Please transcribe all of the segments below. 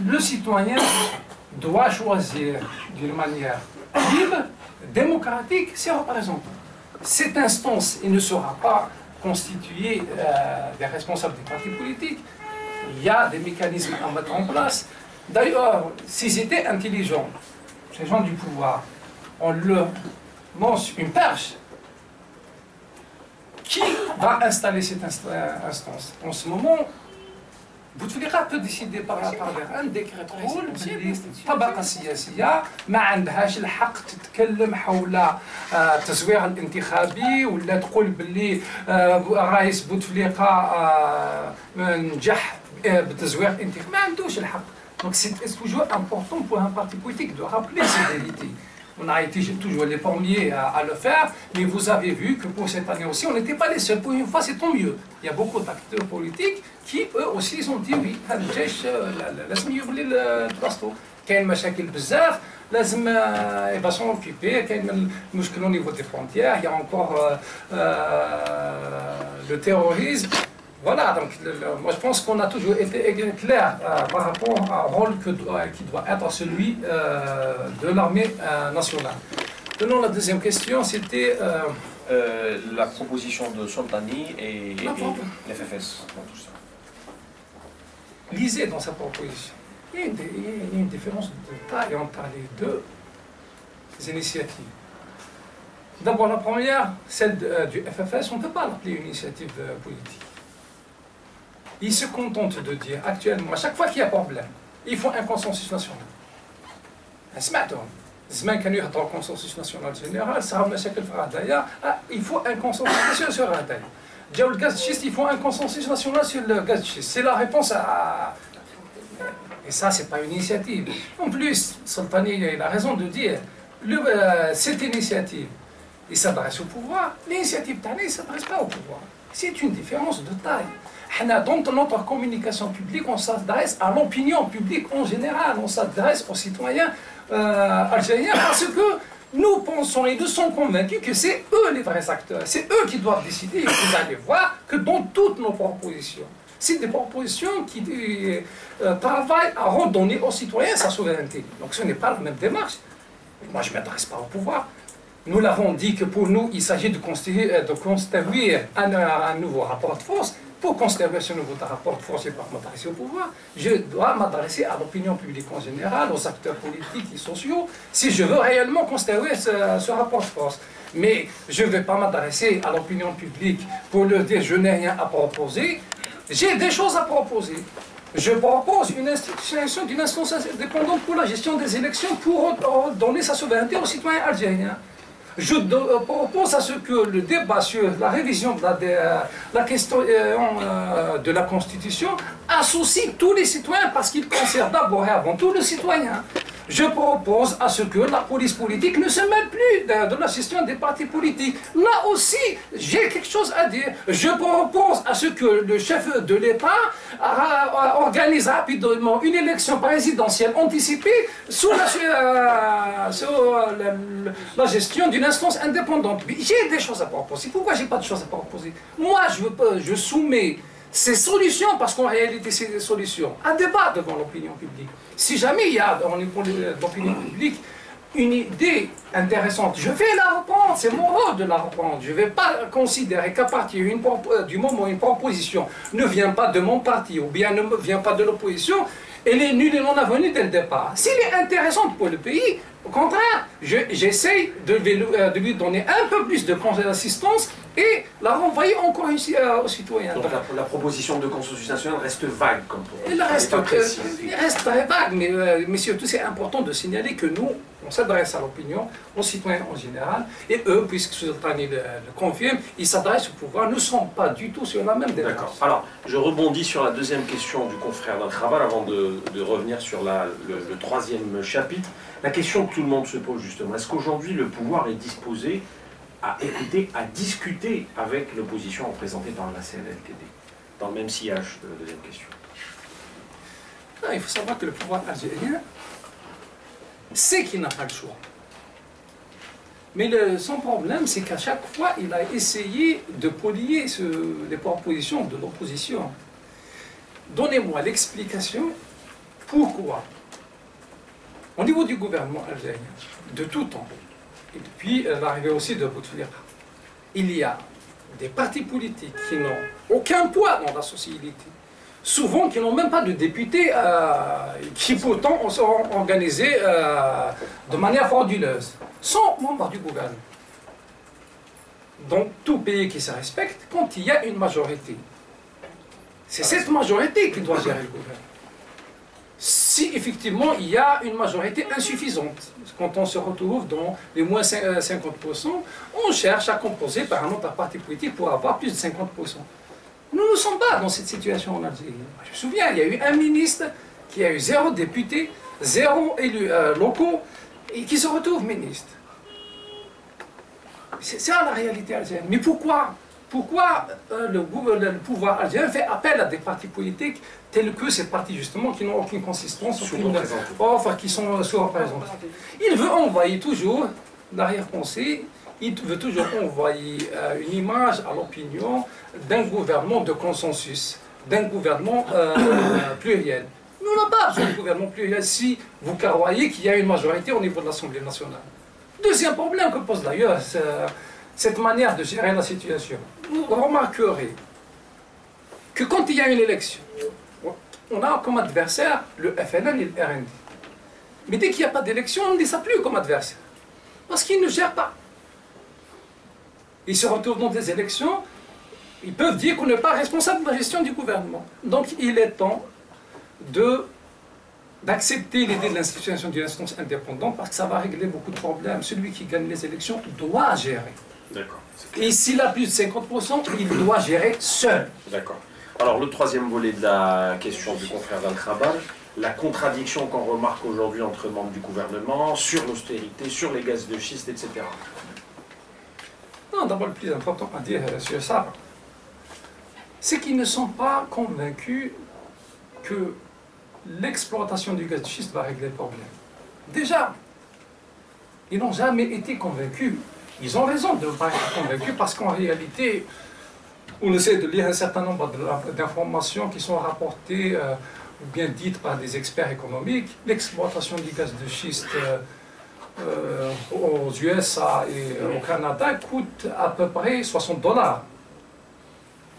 le citoyen doit choisir d'une manière libre, démocratique, ses représentants. Cette instance, il ne sera pas constituée des responsables des partis politiques. Il y a des mécanismes à mettre en place. D'ailleurs, s'ils étaient intelligents, ces gens du pouvoir, on leur lance une perche. Qui va installer cette instance? En ce moment, Bouteflika peut décider par un décret présidentiel. طبقة سياسية ما عندهاش الحق تتكلم حول التزوير الانتخابي ولا تقول باللي الرئيس بوتفليقة نجح بالتزوير الانتخابي، ما عندوش الحق. Donc c'est toujours important pour un parti politique de rappeler ces vérités. On a été toujours les premiers à le faire, mais vous avez vu que pour cette année aussi, on n'était pas les seuls. Pour une fois, c'est tant mieux. Il y a beaucoup d'acteurs politiques qui, eux aussi, ont dit oui, لازم يغلي البلاصتو. كاين مشاكل بزاف لازم يبقى s'en occuper. كاين المشكل au niveau des frontières. Il y a encore le terrorisme. Voilà, donc moi je pense qu'on a toujours été clair par rapport au rôle qui doit être celui de l'armée nationale. Donnons la deuxième question, c'était... la proposition de Soltani et l'FFS dans tout ça. Lisez dans sa proposition. Il y a une différence de taille entre les deux initiatives. D'abord la première, celle du FFS, on ne peut pas l'appeler une initiative politique. Ils se contentent de dire actuellement, à chaque fois qu'il y a problème, il faut un consensus national. سمعتهم زمان كانوا يهضروا consensus national général صار مشاكل في هدايا il faut un consensus national sur هدايا جاو الغاز الشيست il faut un consensus national sur le gaz de schiste. C'est la réponse à... Et ça, c'est pas une initiative. En plus, Soltani il a raison de dire cette initiative, il s'adresse au pouvoir. L'initiative Tani, il ne s'adresse pas au pouvoir. C'est une différence de taille. Dans notre communication publique, on s'adresse à l'opinion publique en général, on s'adresse aux citoyens algériens parce que nous pensons et nous sommes convaincus que c'est eux les vrais acteurs, c'est eux qui doivent décider. Et vous allez voir que dans toutes nos propositions, c'est des propositions qui travaillent à redonner aux citoyens sa souveraineté. Donc ce n'est pas la même démarche. Moi, je ne m'adresse pas au pouvoir. Nous l'avons dit que pour nous, il s'agit de construire un nouveau rapport de force. Pour conserver ce nouveau rapport de force et pour m'adresser au pouvoir, je dois m'adresser à l'opinion publique en général, aux acteurs politiques et sociaux, si je veux réellement conserver ce rapport de force. Mais je ne vais pas m'adresser à l'opinion publique pour leur dire je n'ai rien à proposer. J'ai des choses à proposer. Je propose une institution d'une instance indépendante pour la gestion des élections pour donner sa souveraineté aux citoyens algériens. Je propose à ce que le débat sur la révision de la question de la Constitution associe tous les citoyens parce qu'il concerne d'abord et avant tout le citoyen. Je propose à ce que la police politique ne se mêle plus de la gestion des partis politiques. Là aussi, j'ai quelque chose à dire. Je propose à ce que le chef de l'État organise rapidement une élection présidentielle anticipée sous la gestion d'une instance indépendante. J'ai des choses à proposer. Pourquoi je n'ai pas de choses à proposer? Moi, je soumets ces solutions, parce qu'en réalité, c'est des solutions, un débat devant l'opinion publique. Si jamais il y a dans l'opinion publique une idée intéressante, je vais la reprendre, c'est mon rôle de la reprendre. Je ne vais pas considérer qu'à partir du moment où une proposition ne vient pas de mon parti ou bien ne vient pas de l'opposition, elle est nulle et non avenue dès le départ. S'il est intéressante pour le pays, au contraire, j'essaye de lui donner un peu plus de consistance et la renvoyer encore ici aux citoyens. Donc la proposition de consensus national reste vague comme proposition. Elle reste très vague, mais surtout c'est important de signaler que nous, on s'adresse à l'opinion, aux citoyens en général, et eux, puisque Sultani le confirme, ils s'adressent au pouvoir, nous ne sommes pas du tout sur la même démarche. D'accord. Alors, je rebondis sur la deuxième question du confrère d'Al-Khabar avant de revenir sur le troisième chapitre. La question que tout le monde se pose justement, est-ce qu'aujourd'hui le pouvoir est disposé à écouter, à discuter avec l'opposition représentée par la CNLTD, dans le même sillage de la deuxième question? Non, il faut savoir que le pouvoir algérien sait qu'il n'a pas le choix. Mais son problème, c'est qu'à chaque fois, il a essayé de polier les propositions de l'opposition. Donnez-moi l'explication Pourquoi? Au niveau du gouvernement algérien, de tout temps, et depuis l'arrivée aussi de Bouteflika, il y a des partis politiques qui n'ont aucun poids dans la société, souvent qui n'ont même pas de députés, qui pourtant seront organisés de manière frauduleuse, sont membres du gouvernement. Dans tout pays qui se respecte, quand il y a une majorité, c'est cette majorité qui doit gérer le gouvernement. Si effectivement il y a une majorité insuffisante, quand on se retrouve dans les moins 50%, on cherche à composer par un autre parti politique pour avoir plus de 50%. Nous ne sommes pas dans cette situation en Algérie. Je me souviens, il y a eu un ministre qui a eu 0 député, 0 élus locaux, et qui se retrouve ministre. C'est ça la réalité algérienne. Mais pourquoi le pouvoir algérien fait appel à des partis politiques tels que ces partis justement qui n'ont aucune consistance, aucune offre, qui sont sous-représentés? Il veut envoyer toujours, l'arrière-pensée, il veut toujours envoyer une image à l'opinion d'un gouvernement de consensus, d'un gouvernement pluriel. Nous n'avons pas besoin de gouvernement pluriel si vous croyez qu'il y a une majorité au niveau de l'Assemblée nationale. Deuxième problème que pose d'ailleurs cette manière de gérer la situation. Vous remarquerez que quand il y a une élection, on a comme adversaire le FLN et le RND. Mais dès qu'il n'y a pas d'élection, on ne les a plus comme adversaire. Parce qu'ils ne gèrent pas. Ils se retrouvent dans des élections, ils peuvent dire qu'on n'est pas responsable de la gestion du gouvernement. Donc il est temps d'accepter l'idée de l'institution d'une instance indépendante parce que ça va régler beaucoup de problèmes. Celui qui gagne les élections doit gérer. D'accord. Et s'il a plus de 50%, il doit gérer seul. D'accord. Alors le troisième volet de la question du confrère d'Al-Khabar, la contradiction qu'on remarque aujourd'hui entre membres du gouvernement sur l'austérité, sur les gaz de schiste, etc. Non, d'abord le plus important à dire sur ça, c'est qu'ils ne sont pas convaincus que l'exploitation du gaz de schiste va régler le problème. Déjà, ils n'ont jamais été convaincus. Ils ont raison de ne pas être convaincus parce qu'en réalité, on essaie de lire un certain nombre d'informations qui sont rapportées ou bien dites par des experts économiques. L'exploitation du gaz de schiste aux USA et au Canada coûte à peu près $60.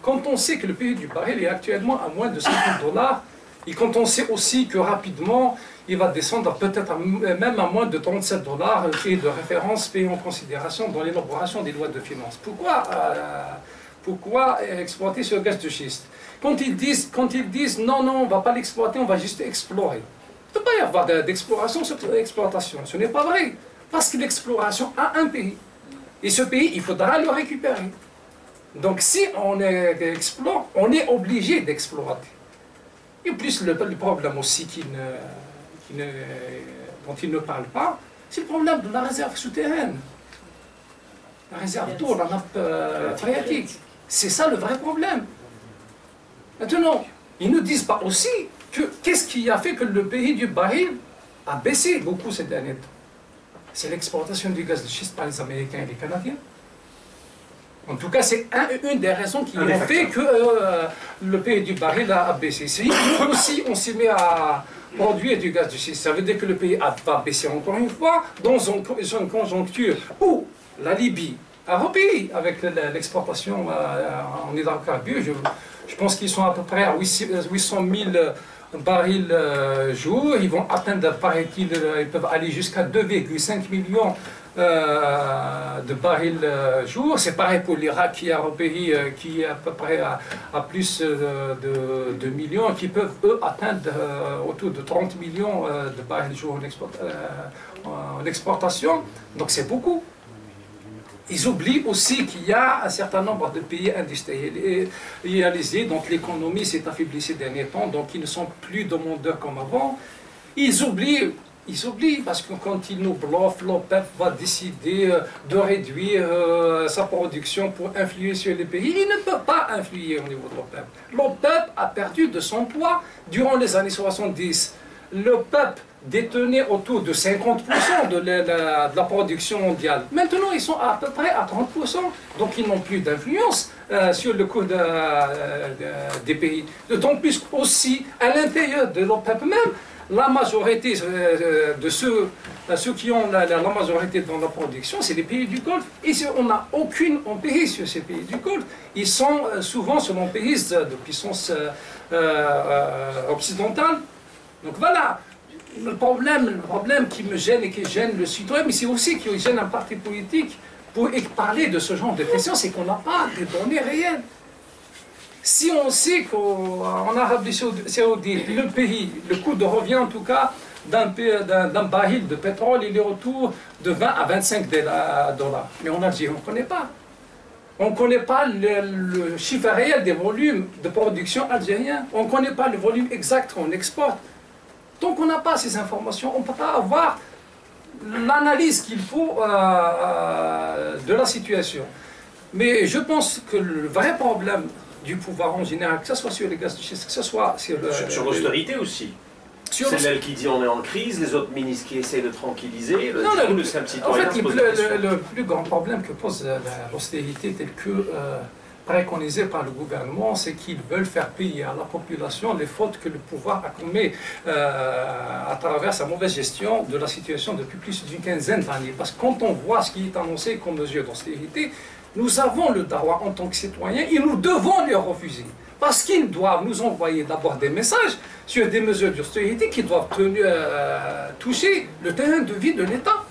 Quand on sait que le prix du baril est actuellement à moins de $50, et quand on sait aussi que rapidement, il va descendre peut-être même à moins de $37, le prix de référence payé en considération dans l'élaboration des lois de finances. Pourquoi exploiter ce gaz de schiste? Quand ils disent non, on ne va pas l'exploiter, on va juste explorer. Il ne peut pas y avoir d'exploration sur l'exploitation. Ce n'est pas vrai. Parce que l'exploration a un pays. Et ce pays, il faudra le récupérer. Donc si on explore, on est obligé d'exploiter. Et plus le problème aussi dont il ne parle pas, c'est le problème de la réserve souterraine. La réserve d'eau, la nappe phréatique. C'est ça le vrai problème. Maintenant, ils ne disent pas aussi qu'est-ce qui a fait que le prix du baril a baissé beaucoup ces derniers temps. C'est l'exportation du gaz de schiste par les Américains et les Canadiens. En tout cas, c'est une des raisons qui ont fait que le prix du baril a baissé. Si nous aussi on s'y met à produire du gaz de schiste, ça veut dire que le pays va baisser encore une fois dans une conjoncture où la Libye a repayé avec l'exportation en hydrocarbures. Je pense qu'ils sont à peu près à 800 000 barils jour. Ils vont atteindre, paraît-il, ils peuvent aller jusqu'à 2,5 millions de barils jour. C'est pareil pour l'Irak qui a repayé, qui est à peu près à plus de millions, qui peuvent eux atteindre autour de 30 millions de barils jour en exportation. Donc c'est beaucoup. Ils oublient aussi qu'il y a un certain nombre de pays industrialisés, donc l'économie s'est affaiblie ces derniers temps, donc ils ne sont plus demandeurs comme avant. Ils oublient parce que quand ils nous bluffent, l'OPEP va décider de réduire sa production pour influer sur les pays. Il ne peut pas influer au niveau de l'OPEP. L'OPEP a perdu de son poids durant les années 70. L'OPEP détenaient autour de 50% de la production mondiale. Maintenant, ils sont à peu près à 30%, donc ils n'ont plus d'influence sur le cours des pays. D'autant plus aussi, à l'intérieur de l'OPEP même, la majorité de ceux qui ont la majorité dans la production, c'est les pays du Golfe. Et on n'a aucune emprise sur ces pays du Golfe. Ils sont souvent sous l'emprise de puissance occidentale. Donc voilà, le problème qui me gêne et qui gêne le citoyen, mais c'est aussi qui gêne un parti politique pour parler de ce genre de questions, c'est qu'on n'a pas de données réelles. Si on sait qu'en Arabie Saoudite, le pays, le coût de revient en tout cas d'un baril de pétrole, il est autour de 20 à 25 dollars. Mais en Algérie, on ne connaît pas. On ne connaît pas le chiffre réel des volumes de production algériens. On ne connaît pas le volume exact qu'on exporte. Donc on n'a pas ces informations. On ne peut pas avoir l'analyse qu'il faut de la situation. Mais je pense que le vrai problème du pouvoir en général, que ce soit sur les gaz de schiste, que ce soit sur l'austérité aussi. C'est elle qui dit on est en crise, les autres ministres qui essayent de tranquilliser, le simple citoyen se pose la question. Le plus grand problème que pose l'austérité telle que préconisée par le gouvernement, c'est qu'ils veulent faire payer à la population les fautes que le pouvoir a commises à travers sa mauvaise gestion de la situation depuis plus d'une quinzaine d'années. Parce que quand on voit ce qui est annoncé comme mesure d'austérité, nous avons le droit en tant que citoyens et nous devons les refuser. Parce qu'ils doivent nous envoyer d'abord des messages sur des mesures d'austérité qui doivent toucher le terrain de vie de l'État.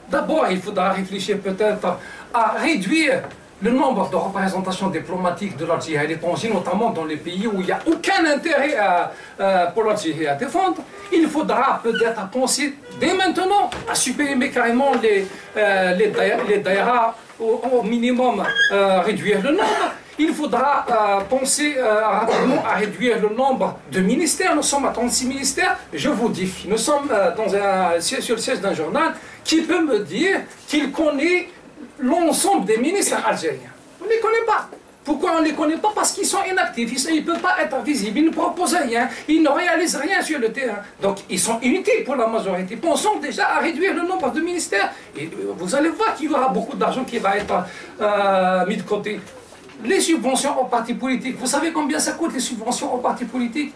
D'abord, il faudra réfléchir peut-être à réduire le nombre de représentations diplomatiques de l'Algérie à l'étranger, notamment dans les pays où il n'y a aucun intérêt pour l'Algérie à défendre. Il faudra peut-être penser dès maintenant à supprimer carrément les daïras, au minimum réduire le nombre. Il faudra penser rapidement à réduire le nombre de ministères. Nous sommes à 36 ministères. Je vous dis, nous sommes sur le siège d'un journal qui peut me dire qu'il connaît l'ensemble des ministres algériens. On ne les connaît pas. Pourquoi on ne les connaît pas? Parce qu'ils sont inactifs, ils ne peuvent pas être visibles, ils ne proposent rien, ils ne réalisent rien sur le terrain. Donc ils sont inutiles pour la majorité. Pensons déjà à réduire le nombre de ministères. Et vous allez voir qu'il y aura beaucoup d'argent qui va être mis de côté. Les subventions aux partis politiques, vous savez combien ça coûte les subventions aux partis politiques?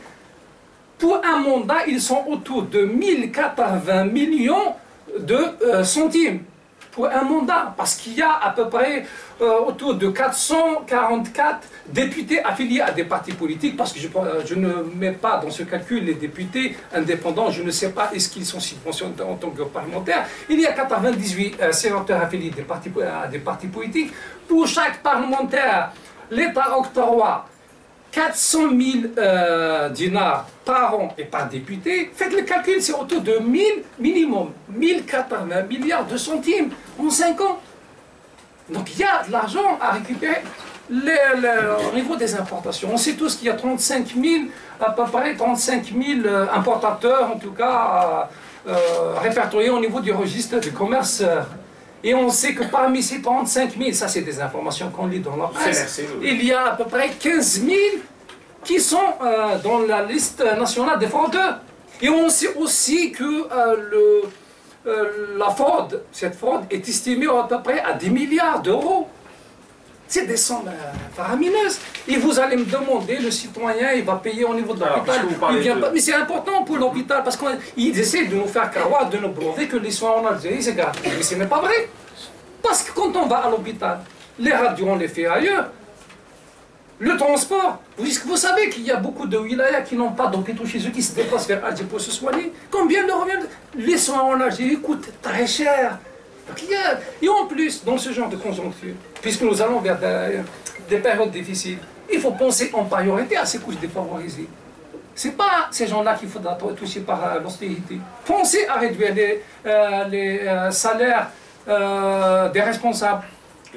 Pour un mandat, ils sont autour de 1080 millions de centimes. Pour un mandat, parce qu'il y a à peu près autour de 444 députés affiliés à des partis politiques, parce que je ne mets pas dans ce calcul les députés indépendants, je ne sais pas est-ce qu'ils sont subventionnés en tant que parlementaires. Il y a 98 sénateurs affiliés à des partis politiques. Pour chaque parlementaire, l'État octroie 400 000 dinars par an et par député. Faites le calcul, c'est autour de 1000 minimum, 1080 milliards de centimes en 5 ans. Donc il y a de l'argent à récupérer au niveau des importations. On sait tous qu'il y a 35 000, à peu près 35 000 importateurs, en tout cas, répertoriés au niveau du registre du commerce. Et on sait que parmi ces 35 000, ça c'est des informations qu'on lit dans la presse, il y a à peu près 15 000 qui sont dans la liste nationale des fraudeurs. Et on sait aussi que cette fraude est estimée à peu près à 10 milliards d'euros. C'est des sommes faramineuses. Et vous allez me demander, le citoyen, il va payer au niveau de l'hôpital. Mais c'est important pour l'hôpital, parce qu'ils essaient de nous faire croire, de nous prouver que les soins en Algérie, c'est gratuit. Mais ce n'est pas vrai. Parce que quand on va à l'hôpital, les radios, on les fait ailleurs. Le transport, vous savez qu'il y a beaucoup de wilayas qui n'ont pas d'hôpitaux chez eux, qui se déplacent vers Alger pour se soigner. Combien de revenus? Les soins en Algérie coûtent très cher. Et en plus, dans ce genre de conjoncture, puisque nous allons vers des périodes difficiles, il faut penser en priorité à ces couches défavorisées. Ce n'est pas ces gens-là qu'il faudra toucher par l'austérité. Pensez à réduire les salaires des responsables.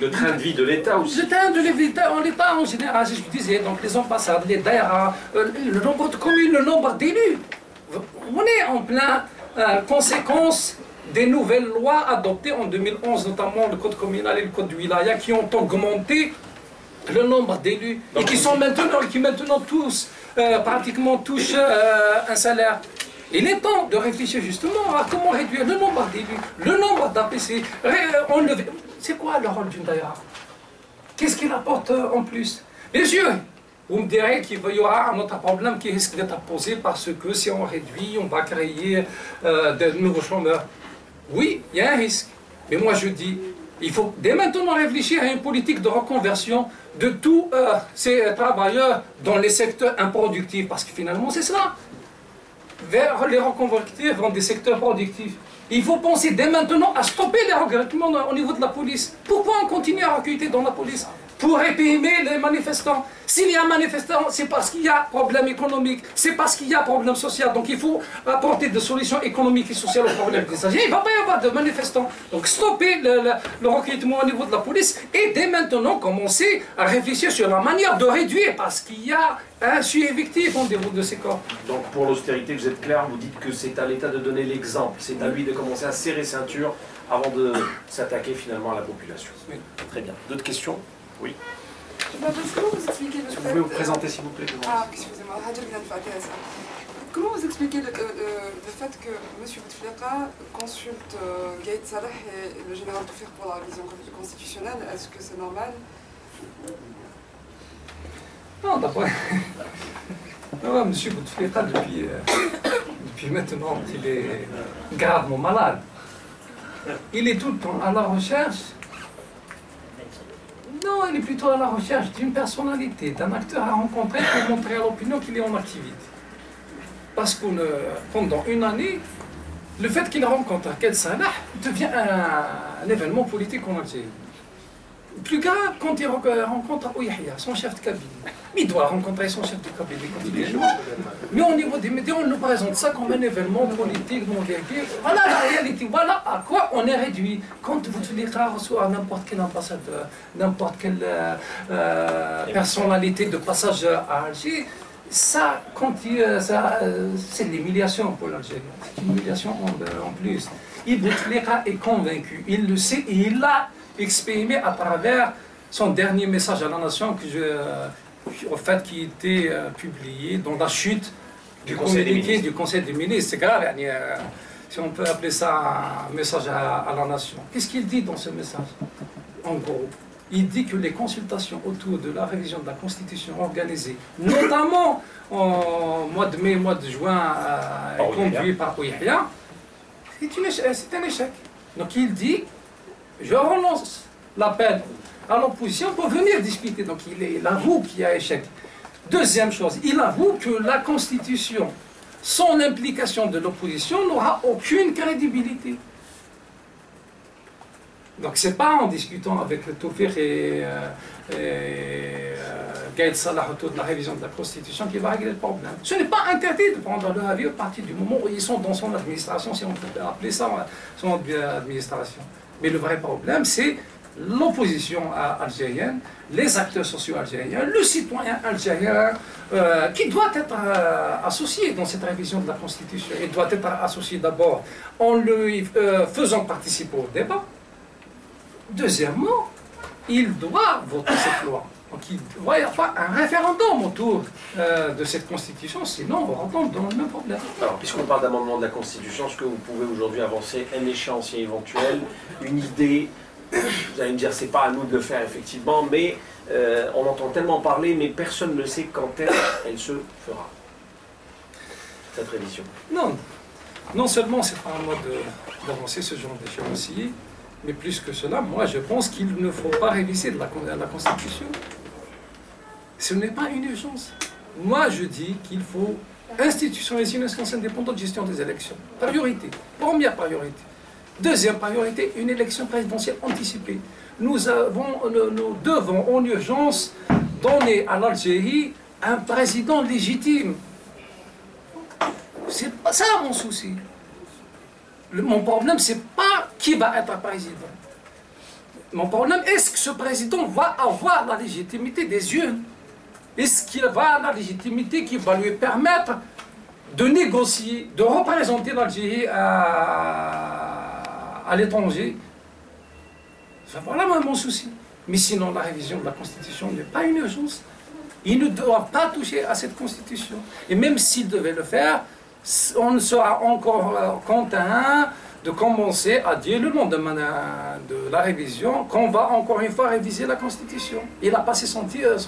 Le train de vie de l'État aussi. Le train de l'État en général, je vous disais, donc les ambassades, les daïras, le nombre de communes, le nombre d'élus. On est en plein conséquence des nouvelles lois adoptées en 2011, notamment le code communal et le code du wilaya, qui ont augmenté le nombre d'élus et qui maintenant tous, pratiquement touchent un salaire. Il est temps de réfléchir justement à comment réduire le nombre d'élus, le nombre d'APC. C'est quoi le rôle d'une daïra? Qu'est-ce qu'il apporte en plus? Bien sûr, Vous me direz qu'il y aura un autre problème qui risque d'être posé parce que si on réduit, on va créer de nouveaux chômeurs. Oui, il y a un risque. Mais moi je dis, il faut dès maintenant réfléchir à une politique de reconversion de tous ces travailleurs dans les secteurs improductifs. Parce que finalement c'est cela. Vers les reconvertir dans des secteurs productifs. Il faut penser dès maintenant à stopper les recrutements au niveau de la police. Pourquoi on continue à recruter dans la police? Pour réprimer les manifestants. S'il y a manifestants, c'est parce qu'il y a problème économique, c'est parce qu'il y a problème social. Donc il faut apporter des solutions économiques et sociales aux problèmes des agents. Il ne va pas y avoir de manifestants. Donc stopper le recrutement au niveau de la police et dès maintenant commencer à réfléchir sur la manière de réduire parce qu'il y a un suivi au niveau de ces corps. Donc pour l'austérité, vous êtes clair, vous dites que c'est à l'État de donner l'exemple, c'est à lui de commencer à serrer ceinture avant de s'attaquer finalement à la population. Oui. Très bien. D'autres questions? Oui. Comment vous expliquez le Vous fait... pouvez vous présenter s'il vous plaît devant. Ah, excusez-moi, comment vous expliquez le fait que M. Bouteflika consulte Gaïd Salah et le général Toufir pour la révision constitutionnelle? Est-ce que c'est normal? Non, d'abord, M. Bouteflika, depuis maintenant, il est gravement malade. Il est tout le temps à la recherche. Non, il est plutôt à la recherche d'une personnalité, d'un acteur à rencontrer pour montrer à l'opinion qu'il est en activité. Parce que pendant une année, le fait qu'il rencontre Gaïd Salah devient un événement politique en Algérie. Plus grave quand il rencontre Ouihia, son chef de cabinet. Il doit rencontrer son chef de cabinet quotidiennement. Mais au niveau des médias, on nous présente ça comme un événement politique d'envergure. Voilà la réalité, voilà à quoi on est réduit. Quand Bouteflika reçoit n'importe quel ambassadeur, n'importe quelle personnalité de passage à Alger, ça, c'est l'humiliation pour l'Algérie. C'est une humiliation en plus. Et Bouteflika est convaincu, il le sait et il l'a exprimé à travers son dernier message à la nation au fait qui était publié dans la chute du communiqué du Conseil des ministres. C'est grave, si on peut appeler ça un message à la nation. Qu'est-ce qu'il dit dans ce message? En gros, il dit que les consultations autour de la révision de la Constitution organisée, notamment en mois de mai, mois de juin, conduit par Ouihia, c'est un échec. Donc il dit, je relance l'appel à l'opposition pour venir discuter. Donc il avoue qu'il y a échec. Deuxième chose, il avoue que la Constitution, sans l'implication de l'opposition, n'aura aucune crédibilité. Donc c'est pas en discutant avec le Toufir et Gaïd Salah autour de la révision de la Constitution qui va régler le problème. Ce n'est pas interdit de prendre leur avis à partir du moment où ils sont dans son administration, si on peut appeler ça son administration. Mais le vrai problème, c'est l'opposition algérienne, les acteurs sociaux algériens, le citoyen algérien qui doit être associé dans cette révision de la Constitution. Il doit être associé d'abord en lui faisant participer au débat. Deuxièmement, il doit voter cette loi. Donc il doit y avoir un référendum autour de cette Constitution, sinon on retombe dans le même problème. Alors, puisqu'on parle d'amendement de la Constitution, est-ce que vous pouvez aujourd'hui avancer un échéancier éventuel, une idée? Vous allez me dire, c'est pas à nous de le faire effectivement, mais on entend tellement parler, mais personne ne sait quand elle se fera, cette révision. Non seulement c'est pas à moi d'avancer ce genre d'échéancier, mais plus que cela, moi je pense qu'il ne faut pas réviser la Constitution. Ce n'est pas une urgence. Moi je dis qu'il faut institutionnaliser une instance indépendante de gestion des élections. Priorité. Première priorité. Deuxième priorité, une élection présidentielle anticipée. Nous devons en urgence donner à l'Algérie un président légitime. C'est pas ça mon souci. Mon problème, c'est pas qui va être président. Mon problème, est-ce que ce président va avoir la légitimité des urnes? Est-ce qu'il va avoir la légitimité qui va lui permettre de négocier, de représenter l'Algérie à l'étranger? Voilà mon souci. Mais sinon, la révision de la Constitution n'est pas une urgence. Il ne doit pas toucher à cette Constitution. Et même s'il devait le faire, on ne sera encore contraint de commencer à dire le lendemain de la révision qu'on va encore une fois réviser la Constitution. Il a passé son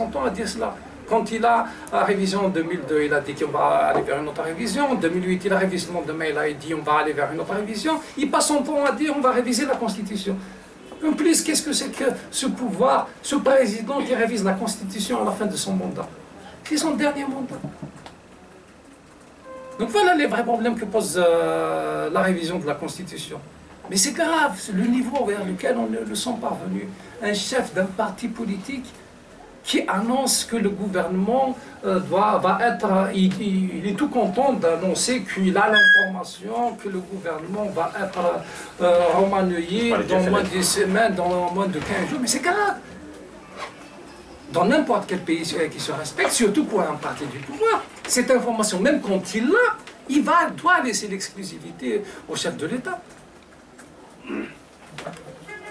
temps à dire cela. Quand il a la révision en 2002, il a dit qu'on va aller vers une autre révision. En 2008, il a révisé le demain, il a dit on va aller vers une autre révision. Il passe son temps à dire on va réviser la Constitution. En plus, qu'est-ce que c'est que ce pouvoir, ce président qui révise la Constitution à la fin de son mandat? C'est son dernier mandat. Donc voilà les vrais problèmes que pose la révision de la Constitution. Mais c'est grave, c'est le niveau vers lequel on ne sont parvenus. Un chef d'un parti politique qui annonce que le gouvernement il est tout content d'annoncer qu'il a l'information que le gouvernement va être remanié dans moins de 10 semaines, dans moins de 15 jours. Mais c'est grave. Dans n'importe quel pays qui se respecte, surtout pour un parti du pouvoir, cette information, même quand il l'a, doit laisser l'exclusivité au chef de l'État.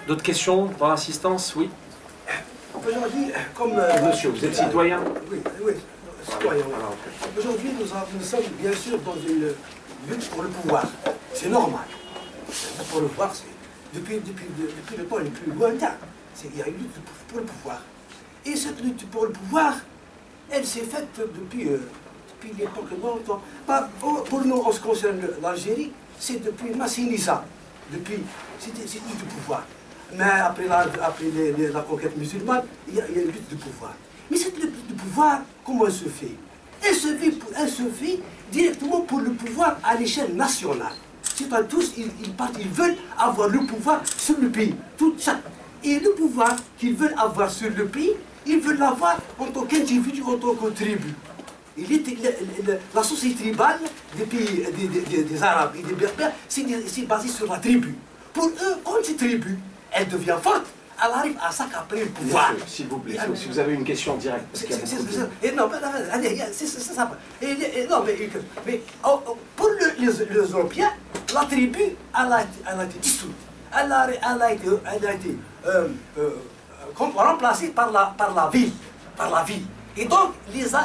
D'autres questions par l'assistance? Oui. Aujourd'hui, comme... Monsieur, vous êtes citoyen? Oui, citoyen. Aujourd'hui, nous sommes bien sûr dans une lutte pour le pouvoir. C'est normal. Pour le pouvoir, c'est depuis le temps le plus lointain. Il y a une lutte pour le pouvoir. Et cette lutte pour le pouvoir, elle s'est faite depuis l'époque de longtemps. Pour nous, en ce qui concerne l'Algérie, c'est depuis Massinissa. C'est une lutte de pouvoir. Mais après la conquête musulmane, il y a une lutte de pouvoir. Mais cette lutte de pouvoir, comment elle se fait? Elle se fait directement pour le pouvoir à l'échelle nationale. C'est-à-dire tous, ils veulent avoir le pouvoir sur le pays. Tout ça. Et le pouvoir qu'ils veulent avoir sur le pays, ils veulent l'avoir en tant qu'individu, en tant que tribu. La société tribale des pays des Arabes et des Berbères, c'est basé sur la tribu. Pour eux, quand cette tribu, elle devient forte, elle arrive à s'accaparer le pouvoir. S'il vous plaît, si vous avez une question directe. C'est ça. Mais pour les Européens, la tribu, elle a été dissoute. Elle a été remplacée par la ville. Et donc, ils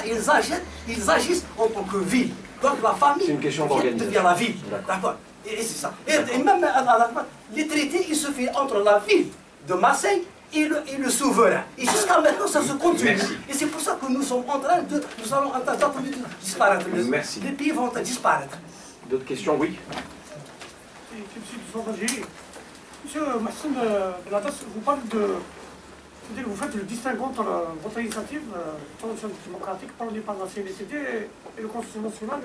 agissent en tant que ville. Donc la famille devient la ville. D'accord. Et c'est ça. Et même les traités, ils se font entre la ville de Marseille et le souverain. Et jusqu'à maintenant, ça se continue. Merci. Et c'est pour ça que nous allons entendre disparaître. Merci. Les pays vont disparaître. D'autres questions? Oui. Monsieur Maxime Benadas, vous parlez vous faites le distinguo entre votre initiative, transition démocratique, parlée par la CNCD et le Conseil national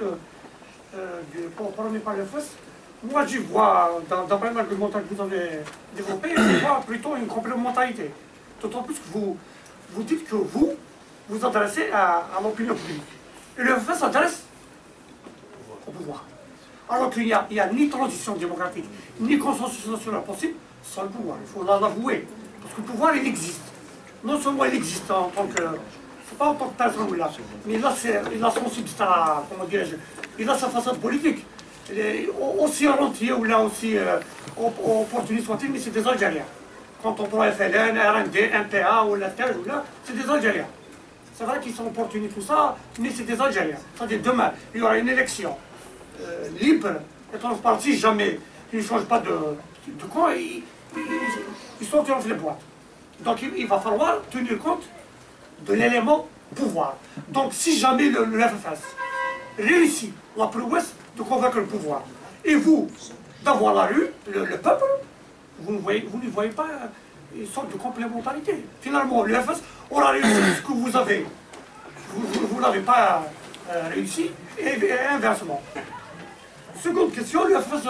parlé par le FS. Moi, je vois, d'après l'argumentaire que vous avez développé, je vois plutôt une complémentarité. D'autant plus que vous dites que vous adressez à l'opinion publique. Et le FS s'adresse au pouvoir. Alors qu'il n'y a ni transition démocratique, ni consensus national possible sans le pouvoir. Il faut l'avouer. Parce que le pouvoir, il existe. Non seulement il existe en tant que... C'est pas en tant que personne, mais il a son substrat, comment dirais-je, il a sa façade politique. Il est aussi rentier ou là aussi opportuniste soit-il, mais c'est des Algériens. Quand on prend FLN, RND, MPA ou la terre, c'est des Algériens. C'est vrai qu'ils sont opportunistes, tout ça, mais c'est des Algériens. C'est-à-dire demain, il y aura une élection libre et transparente. Si jamais ils ne changent pas de camp, ils sont entre les boîtes. Donc il va falloir tenir compte de l'élément pouvoir. Donc si jamais le FFS réussit la prouesse de convaincre le pouvoir, et vous, d'avoir la rue, le peuple, vous ne voyez pas une sorte de complémentarité. Finalement, le FFS aura réussi ce que vous avez. Vous n'avez pas réussi, et inversement. Seconde question, le FFS,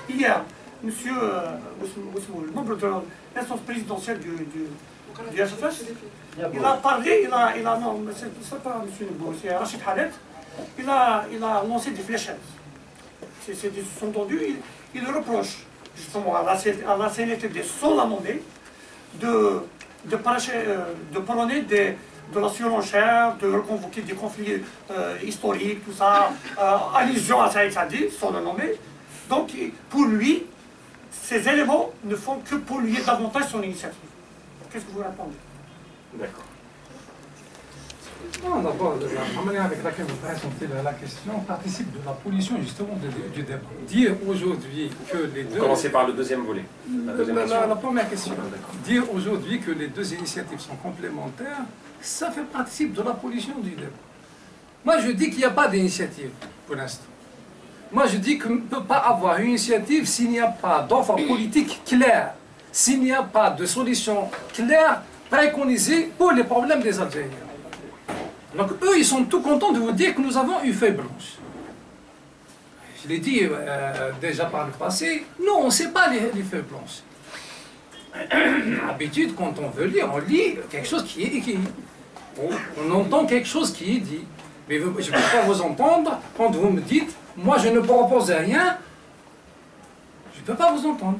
hier, monsieur le membre de l'instance présidentielle du FFS, il a parlé, non, c'est pas M. Nebo, c'est Rachid Khaled, il a lancé des fléchettes. C'est sous-entendu, il reproche justement à la CNTD sans la nommer de parler de la surenchère, de reconvoquer des conflits historiques, tout ça, allusion à Saïd Sadi, sans le nommer. Donc pour lui, ces éléments ne font que polluer davantage son initiative. Qu'est-ce que vous répondez? D'accord. Non, d'abord, la manière avec laquelle vous présentez la question participe de la pollution justement du débat. Dire aujourd'hui que les deux... Vous commencez par le deuxième volet. La première question. Dire aujourd'hui que les deux initiatives sont complémentaires, ça fait participe de la pollution du débat. Moi, je dis qu'il n'y a pas d'initiative pour l'instant. Moi, je dis qu'on ne peut pas avoir une initiative s'il n'y a pas d'offre politique claire, s'il n'y a pas de solution claire préconisée pour les problèmes des Algériens. Donc, eux, ils sont tout contents de vous dire que nous avons une feuille blanche. Je l'ai dit déjà par le passé, nous, on ne sait pas les feuilles blanches. D'habitude, quand on veut lire, on lit quelque chose qui est écrit. On entend quelque chose qui est dit. Mais je ne peux pas vous entendre quand vous me dites « moi je ne propose rien », je ne peux pas vous entendre.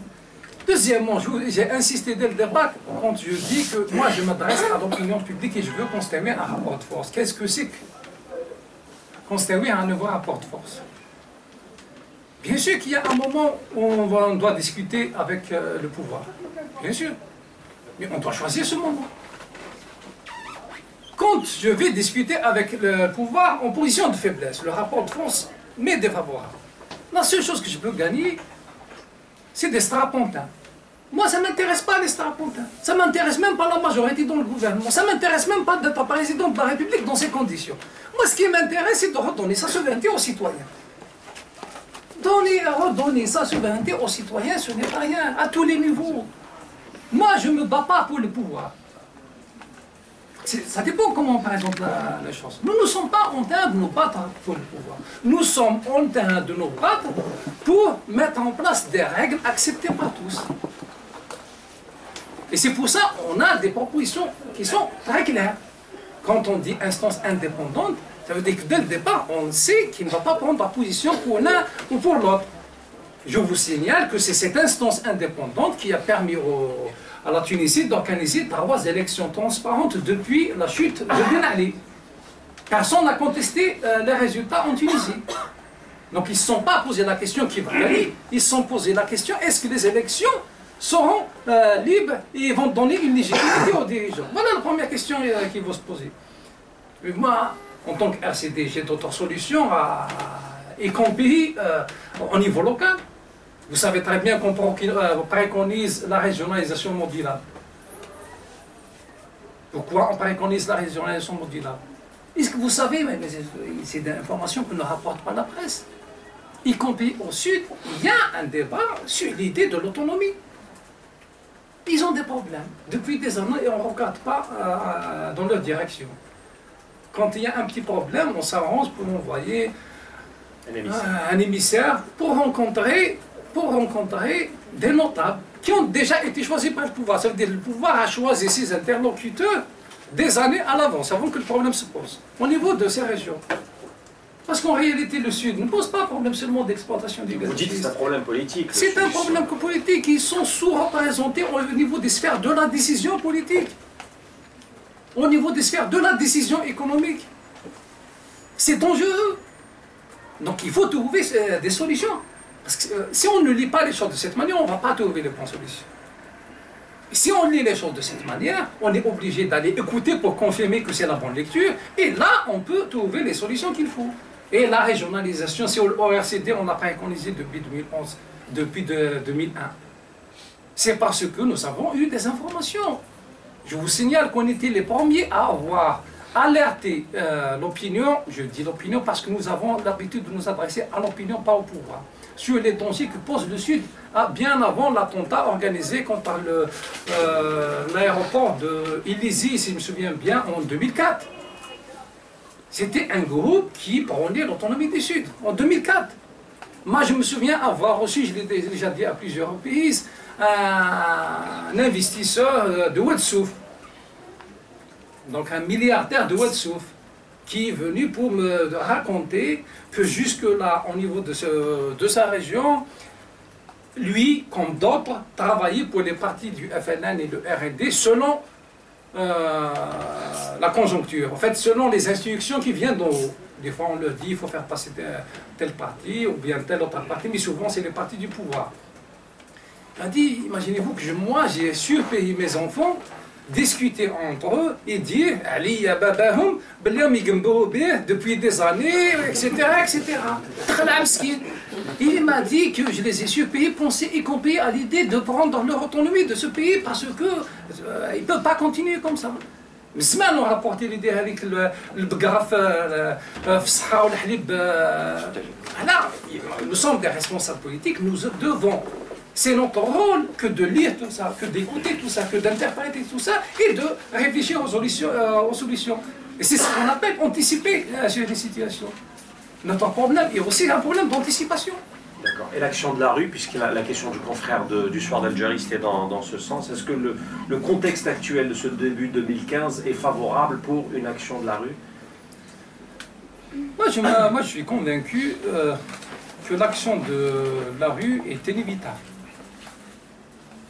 Deuxièmement, j'ai insisté dès le départ quand je dis que moi je m'adresse à l'opinion publique et je veux constituer un rapport de force. Qu'est-ce que c'est que constituer un nouveau rapport de force? Bien sûr qu'il y a un moment où on doit discuter avec le pouvoir, bien sûr, mais on doit choisir ce moment. Quand je vais discuter avec le pouvoir en position de faiblesse, le rapport de force m'est défavorable. La seule chose que je peux gagner, c'est des strapontins. Moi, ça ne m'intéresse pas les strapontins. Ça ne m'intéresse même pas la majorité dans le gouvernement. Ça ne m'intéresse même pas d'être président de la République dans ces conditions. Moi, ce qui m'intéresse, c'est de redonner sa souveraineté aux citoyens. Redonner sa souveraineté aux citoyens, ce n'est pas rien, à tous les niveaux. Moi, je ne me bats pas pour le pouvoir. Ça dépend comment on présente la chose. Nous ne sommes pas en train de nous battre pour le pouvoir. Nous sommes en train de nous battre pour mettre en place des règles acceptées par tous. Et c'est pour ça qu'on a des propositions qui sont très claires. Quand on dit instance indépendante, ça veut dire que dès le départ, on sait qu'il ne va pas prendre la position pour l'un ou pour l'autre. Je vous signale que c'est cette instance indépendante qui a permis à la Tunisie d'organiser 3 élections transparentes depuis la chute de Ben Ali. Personne n'a contesté les résultats en Tunisie. Donc ils ne se sont pas posé la question qui va gagner, ils se sont posé la question est-ce que les élections seront libres et vont donner une légitimité aux dirigeants. Voilà la première question qu'il faut se poser. Mais moi, en tant que RCD, j'ai d'autres solutions, y compris au niveau local. Vous savez très bien qu'on préconise la régionalisation modulable. Pourquoi on préconise la régionalisation modulable? Est-ce que vous savez, mais c'est des informations que ne rapporte pas la presse, y compris au Sud, il y a un débat sur l'idée de l'autonomie. Ils ont des problèmes depuis des années et on ne regarde pas dans leur direction. Quand il y a un petit problème, on s'arrange pour envoyer un émissaire pour rencontrer des notables qui ont déjà été choisis par le pouvoir. Ça veut dire que le pouvoir a choisi ses interlocuteurs des années à l'avance, avant que le problème se pose, au niveau de ces régions. Parce qu'en réalité, le Sud ne pose pas un problème seulement d'exploitation du gaz. Vous dites que c'est un problème politique. C'est un problème politique. Ils sont sous-représentés au niveau des sphères de la décision politique, au niveau des sphères de la décision économique. C'est dangereux. Donc il faut trouver des solutions. Parce que si on ne lit pas les choses de cette manière, on ne va pas trouver les bonnes solutions. Si on lit les choses de cette manière, on est obligé d'aller écouter pour confirmer que c'est la bonne lecture. Et là, on peut trouver les solutions qu'il faut. Et la régionalisation, c'est au RCD, on l'a préconisé depuis 2011, depuis 2001. C'est parce que nous avons eu des informations. Je vous signale qu'on était les premiers à avoir alerté l'opinion, je dis l'opinion parce que nous avons l'habitude de nous adresser à l'opinion, pas au pouvoir, sur les dangers que pose le Sud, bien avant l'attentat organisé contre l'aéroport de Illizi, si je me souviens bien, en 2004. C'était un groupe qui prônait l'autonomie du Sud, en 2004. Moi, je me souviens avoir reçu, je l'ai déjà dit à plusieurs reprises, un investisseur de Oued-Souf, donc un milliardaire de Oued-Souf, qui est venu pour me raconter que jusque-là, au niveau de sa région, lui, comme d'autres, travaillait pour les partis du FLN et de RND selon la conjoncture. En fait, selon les instructions qui viennent d'en haut. Des fois, on leur dit il faut faire passer tel parti ou bien tel autre parti, mais souvent, c'est les partis du pouvoir. Il a dit, imaginez-vous que moi, j'ai surpayé mes enfants discuter entre eux et dire Ali Babahum, depuis des années, etc. etc. Il m'a dit que je les ai surpayés, pensés, y compris à l'idée de prendre leur autonomie de ce pays parce qu'ils ne peuvent pas continuer comme ça. Mais semaine, on a rapporté l'idée avec le Bgraf, Fsha ou le Hlib. Nous sommes des responsables politiques, nous devons. C'est notre rôle que de lire tout ça, que d'écouter tout ça, que d'interpréter tout ça et de réfléchir aux solutions. Et c'est ce qu'on appelle anticiper sur les situations. Notre problème est aussi un problème d'anticipation. D'accord. Et l'action de la rue, puisque la question du confrère du soir d'Algérie, c'était dans ce sens, est-ce que le contexte actuel de ce début 2015 est favorable pour une action de la rue? Moi, je suis convaincu que l'action de la rue est inévitable.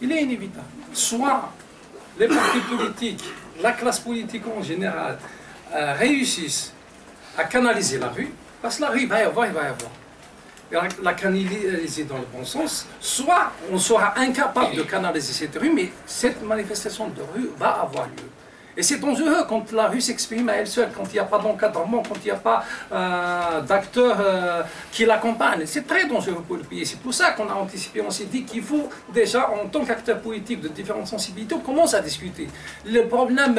Il est inévitable. Soit les partis politiques, la classe politique en général, réussissent à canaliser la rue, parce que la rue, il va y avoir. Et la canaliser dans le bon sens, soit on sera incapable de canaliser cette rue, mais cette manifestation de rue va avoir lieu. Et c'est dangereux quand la rue s'exprime à elle seule, quand il n'y a pas d'encadrement, quand il n'y a pas d'acteurs qui l'accompagnent. C'est très dangereux pour le pays. C'est pour ça qu'on a anticipé, on s'est dit qu'il faut déjà, en tant qu'acteur politique de différentes sensibilités, on commence à discuter. Le problème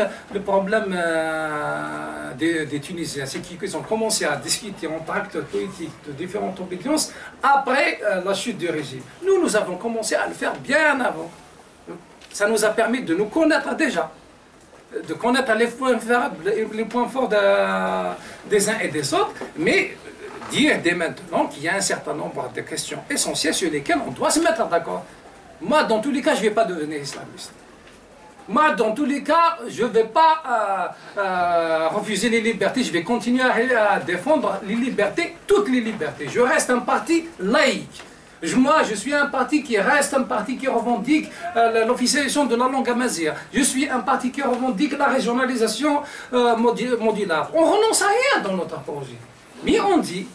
des Tunisiens, c'est qu'ils ont commencé à discuter entre acteurs politiques de différentes obédiences après la chute du régime. Nous avons commencé à le faire bien avant. Ça nous a permis de nous connaître déjà, de connaître les points faibles et les points forts des uns et des autres, mais dire dès maintenant qu'il y a un certain nombre de questions essentielles sur lesquelles on doit se mettre d'accord. Moi, dans tous les cas, je ne vais pas devenir islamiste. Moi, dans tous les cas, je ne vais pas refuser les libertés, je vais continuer à défendre les libertés, toutes les libertés. Je reste un parti laïque. Moi, je suis un parti qui reste un parti qui revendique l'officialisation de la langue amazigh. Je suis un parti qui revendique la régionalisation modulable. On renonce à rien dans notre projet. Mais on dit,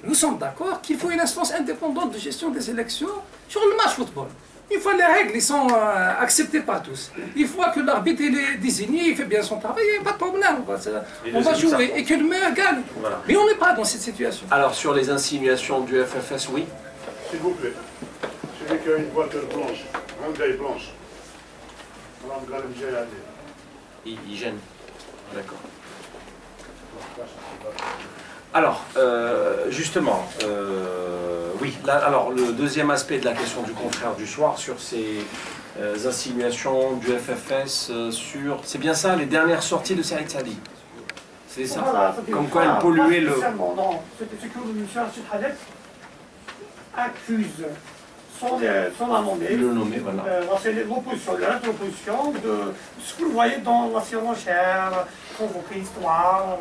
nous sommes d'accord qu'il faut une instance indépendante de gestion des élections sur le match football. Une fois les règles, ils sont acceptées par tous. Une fois que l'arbitre est désigné, il fait bien son travail, il n'y a pas de problème. On va jouer et que le meilleur gagne. Voilà. Mais on n'est pas dans cette situation. Alors, sur les insinuations du FFS, oui. S'il vous plaît, celui qui a une voiture blanche, une vieille blanche, il gêne. D'accord. Alors, justement, oui, là, alors le deuxième aspect de la question du confrère du soir sur ces insinuations du FFS sur, c'est bien ça, les dernières sorties de Saïd Sadi. C'est ça, voilà, comme quoi elle polluait le... Non, c'était ce que M. Rachid Khaled accuse sans la nommer, voilà. C'est l'opposition, le reste de l'opposition, de ce que vous voyez dans la surenchère, convoquer histoire,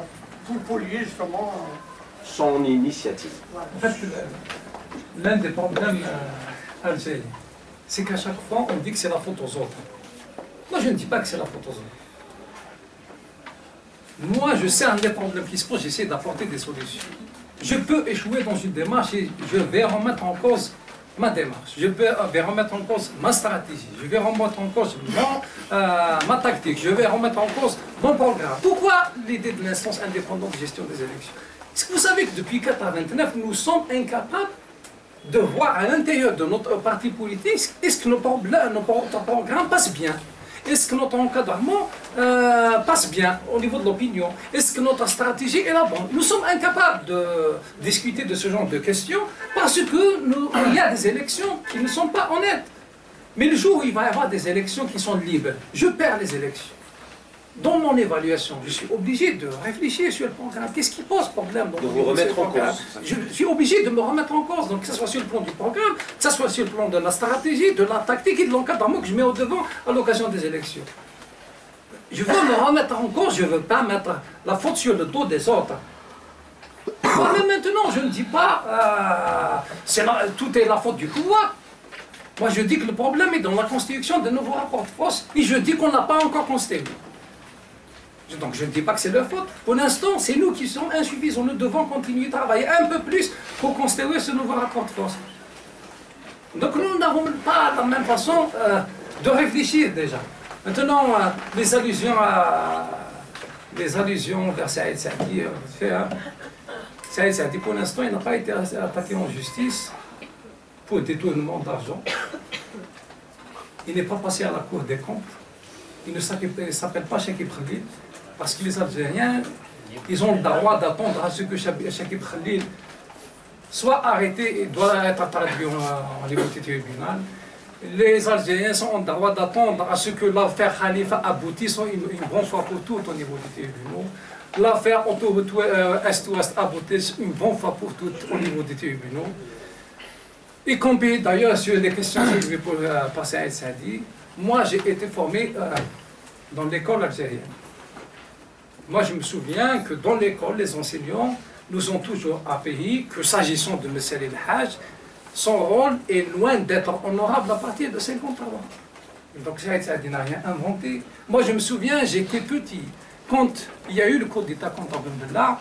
pour polluer justement... son initiative. Voilà. En fait, l'un des problèmes algériens, c'est qu'à chaque fois, on dit que c'est la faute aux autres. Moi, je ne dis pas que c'est la faute aux autres. Moi, je sais un des problèmes qui se posent, j'essaie d'apporter des solutions. Je peux échouer dans une démarche et je vais remettre en cause ma démarche. Je vais remettre en cause ma stratégie. Je vais remettre en cause ma tactique. Je vais remettre en cause mon programme. Pourquoi l'idée de l'instance indépendante de gestion des élections? Est-ce que vous savez que depuis 1989, nous sommes incapables de voir à l'intérieur de notre parti politique, est-ce que notre programme passe bien? Est-ce que notre encadrement passe bien au niveau de l'opinion? Est-ce que notre stratégie est la bonne? Nous sommes incapables de discuter de ce genre de questions parce qu'il y a des élections qui ne sont pas honnêtes. Mais le jour où il va y avoir des élections qui sont libres, je perds les élections. Dans mon évaluation, je suis obligé de réfléchir sur le programme. Qu'est-ce qui pose problème dans de vous remettre en cause. Je suis obligé de me remettre en cause, donc que ce soit sur le plan du programme, que ce soit sur le plan de la stratégie, de la tactique et de l'encadrement que je mets au devant à l'occasion des élections. Je veux me remettre en cause, je ne veux pas mettre la faute sur le dos des autres. Mais maintenant, je ne dis pas tout est la faute du pouvoir. Moi, je dis que le problème est dans la constitution de nouveaux rapports de force et je dis qu'on n'a pas encore constitué. Donc je ne dis pas que c'est leur faute. Pour l'instant, c'est nous qui sommes insuffisants. Nous devons continuer à travailler un peu plus pour constituer ce nouveau rapport de force. Donc nous n'avons pas la même façon de réfléchir déjà. Maintenant, les allusions vers Saïd Saadi, Saïd Saadi, pour l'instant, il n'a pas été attaqué en justice pour détournement d'argent. Il n'est pas passé à la Cour des comptes. Il ne s'appelle pas Chakib Khalil, parce que les Algériens, ils ont le droit d'attendre à ce que Chakib Khalil soit arrêté et doit être traduit au niveau du tribunal. Les Algériens sont en droit d'attendre à ce que l'affaire Khalifa aboutisse une bonne fois pour toutes au niveau du tribunal. L'affaire autoroute Est-Ouest aboutisse une bonne fois pour toutes au niveau des tribunaux. Y compris d'ailleurs sur les questions soulevées par Saïd Saadi. Moi, j'ai été formé dans l'école algérienne. Moi, je me souviens que dans l'école, les enseignants nous ont toujours appris que s'agissant de M. El Hajj, son rôle est loin d'être honorable à partir de 50 ans. Donc Saïd Saadi n'a rien inventé. Moi, je me souviens, j'étais petit. Quand il y a eu le coup d'État contre Abdullah,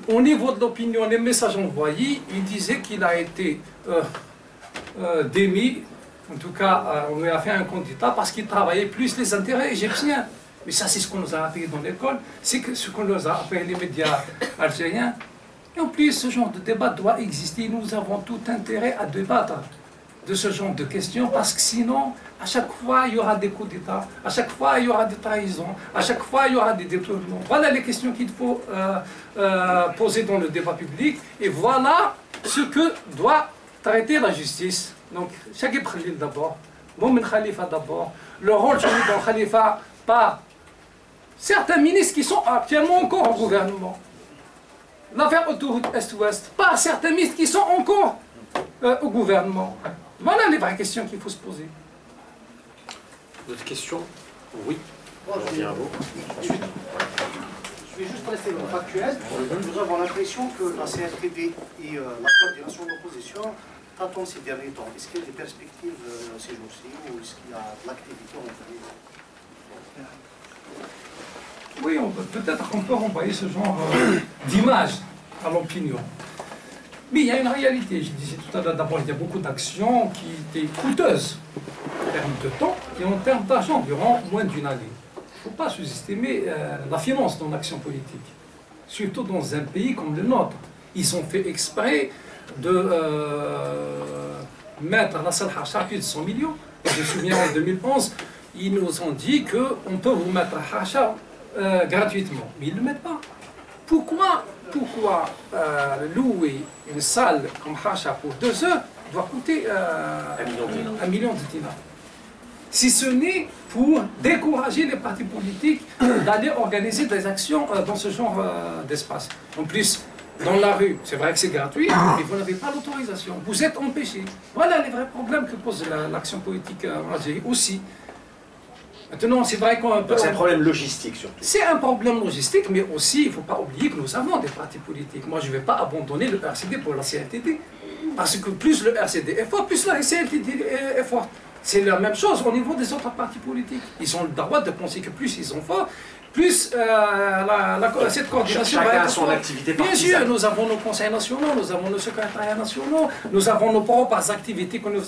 au niveau de l'opinion, les messages envoyés, il disait qu'il a été démis. En tout cas, on lui a fait un coup d'État parce qu'il travaillait plus les intérêts égyptiens. Mais ça, c'est ce qu'on nous a appris dans l'école, c'est ce qu'on nous a appris les médias algériens. Et en plus, ce genre de débat doit exister. Nous avons tout intérêt à débattre de ce genre de questions parce que sinon, à chaque fois, il y aura des coups d'État, à chaque fois, il y aura des trahisons, à chaque fois, il y aura des détournements. Voilà les questions qu'il faut poser dans le débat public et voilà ce que doit traiter la justice. Donc, Chakib Khalil d'abord, Moumen Khalifa d'abord, le rôle joué dans le Khalifa par certains ministres qui sont actuellement encore au gouvernement. L'affaire autoroute Est-Ouest, par certains ministres qui sont encore au gouvernement. Voilà les vraies questions qu'il faut se poser. D'autres questions? Oui. Bon, je vais juste rester factuel. Nous avons l'impression que la CRTD et la coordination de l'opposition tâtonnent ces derniers temps. Est-ce qu'il y a des perspectives ces jours-ci ou est-ce qu'il y a de l'activité en fait? Oui, peut-être qu'on peut renvoyer ce genre d'image à l'opinion. Mais il y a une réalité, je disais tout à l'heure, d'abord il y a beaucoup d'actions qui étaient coûteuses en termes de temps et en termes d'argent durant moins d'une année. Il ne faut pas sous-estimer la finance dans l'action politique, surtout dans un pays comme le nôtre. Ils ont fait exprès de mettre la salle Hacha plus de 100 millions. Et je me souviens en 2011, ils nous ont dit qu'on peut vous mettre Hacha gratuitement, mais ils ne le mettent pas. Pourquoi louer une salle comme Hacha pour 2 heures doit coûter 1 million de dinars? Si ce n'est pour décourager les partis politiques d'aller organiser des actions dans ce genre d'espace. En plus, dans la rue, c'est vrai que c'est gratuit, mais vous n'avez pas l'autorisation. Vous êtes empêché. Voilà les vrais problèmes que pose l'action politique en Algérie aussi. Maintenant, c'est vrai qu'on peut... C'est un problème logistique surtout. C'est un problème logistique, mais aussi, il ne faut pas oublier que nous avons des partis politiques. Moi, je ne vais pas abandonner le RCD pour la CLTD. Parce que plus le RCD est fort, plus la CLTD est forte. C'est la même chose au niveau des autres partis politiques. Ils ont le droit de penser que plus ils sont forts, plus cette coordination va être son activité Bien sûr, nous avons nos conseils nationaux, nous avons nos secrétariats nationaux, nous avons nos propres activités que nous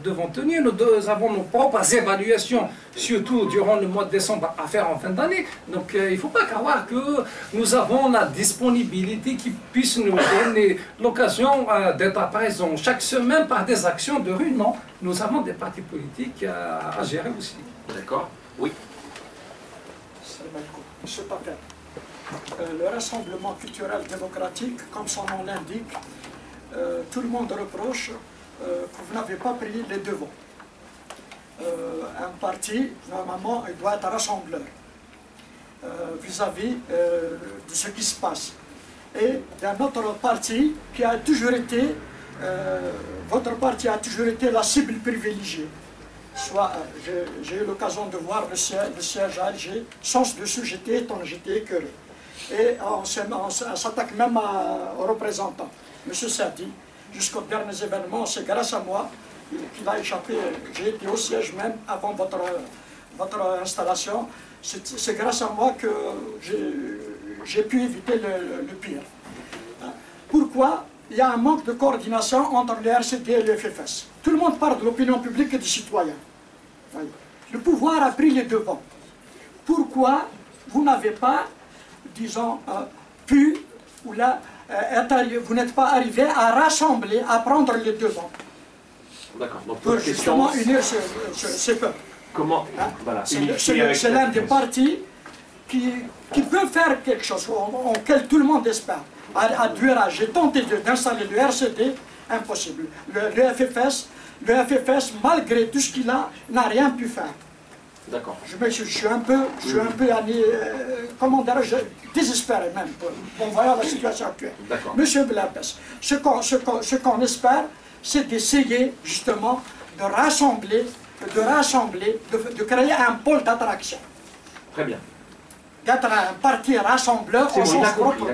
devons tenir, nous avons nos propres évaluations, surtout durant le mois de décembre à faire en fin d'année. Donc il ne faut pas croire que nous avons la disponibilité qui puisse nous donner l'occasion d'être présents chaque semaine par des actions de rue. Non, nous avons des partis politiques à gérer aussi. D'accord. Oui. Monsieur Papen, le Rassemblement culturel démocratique, comme son nom l'indique, tout le monde reproche que vous n'avez pas pris les devants. Un parti, normalement, il doit être rassembleur vis-à-vis de ce qui se passe. Et d'un autre parti qui a toujours été, votre parti a toujours été la cible privilégiée. Soit, j'ai eu l'occasion de voir le siège à Alger, sens dessus j'étais écœuré. Et on s'attaque même aux représentants. Monsieur Saadi, jusqu'aux derniers événements, c'est grâce à moi qu'il a échappé. J'ai été au siège même avant votre installation. C'est grâce à moi que j'ai pu éviter le pire. Pourquoi? Il y a un manque de coordination entre le RCD et le FFS. Tout le monde parle de l'opinion publique et des citoyens. le pouvoir a pris les devants. Pourquoi vous n'avez pas, disons, pu, ou là, vous n'êtes pas arrivé à rassembler, à prendre les devants? D'accord. Donc pour justement unir ce peuple. Comment voilà. C'est l'un des partis qui peut faire quelque chose, auquel tout le monde espère. À Douera, j'ai tenté d'installer le RCD, impossible. Le FFS, malgré tout ce qu'il a, n'a rien pu faire. D'accord. Je suis un peu, comment dirais-je, désespéré même, en voyant la situation actuelle. Monsieur Blapes, ce qu'on espère, c'est d'essayer justement de rassembler, de créer un pôle d'attraction. Très bien. D'être un parti rassembleur au sens propre.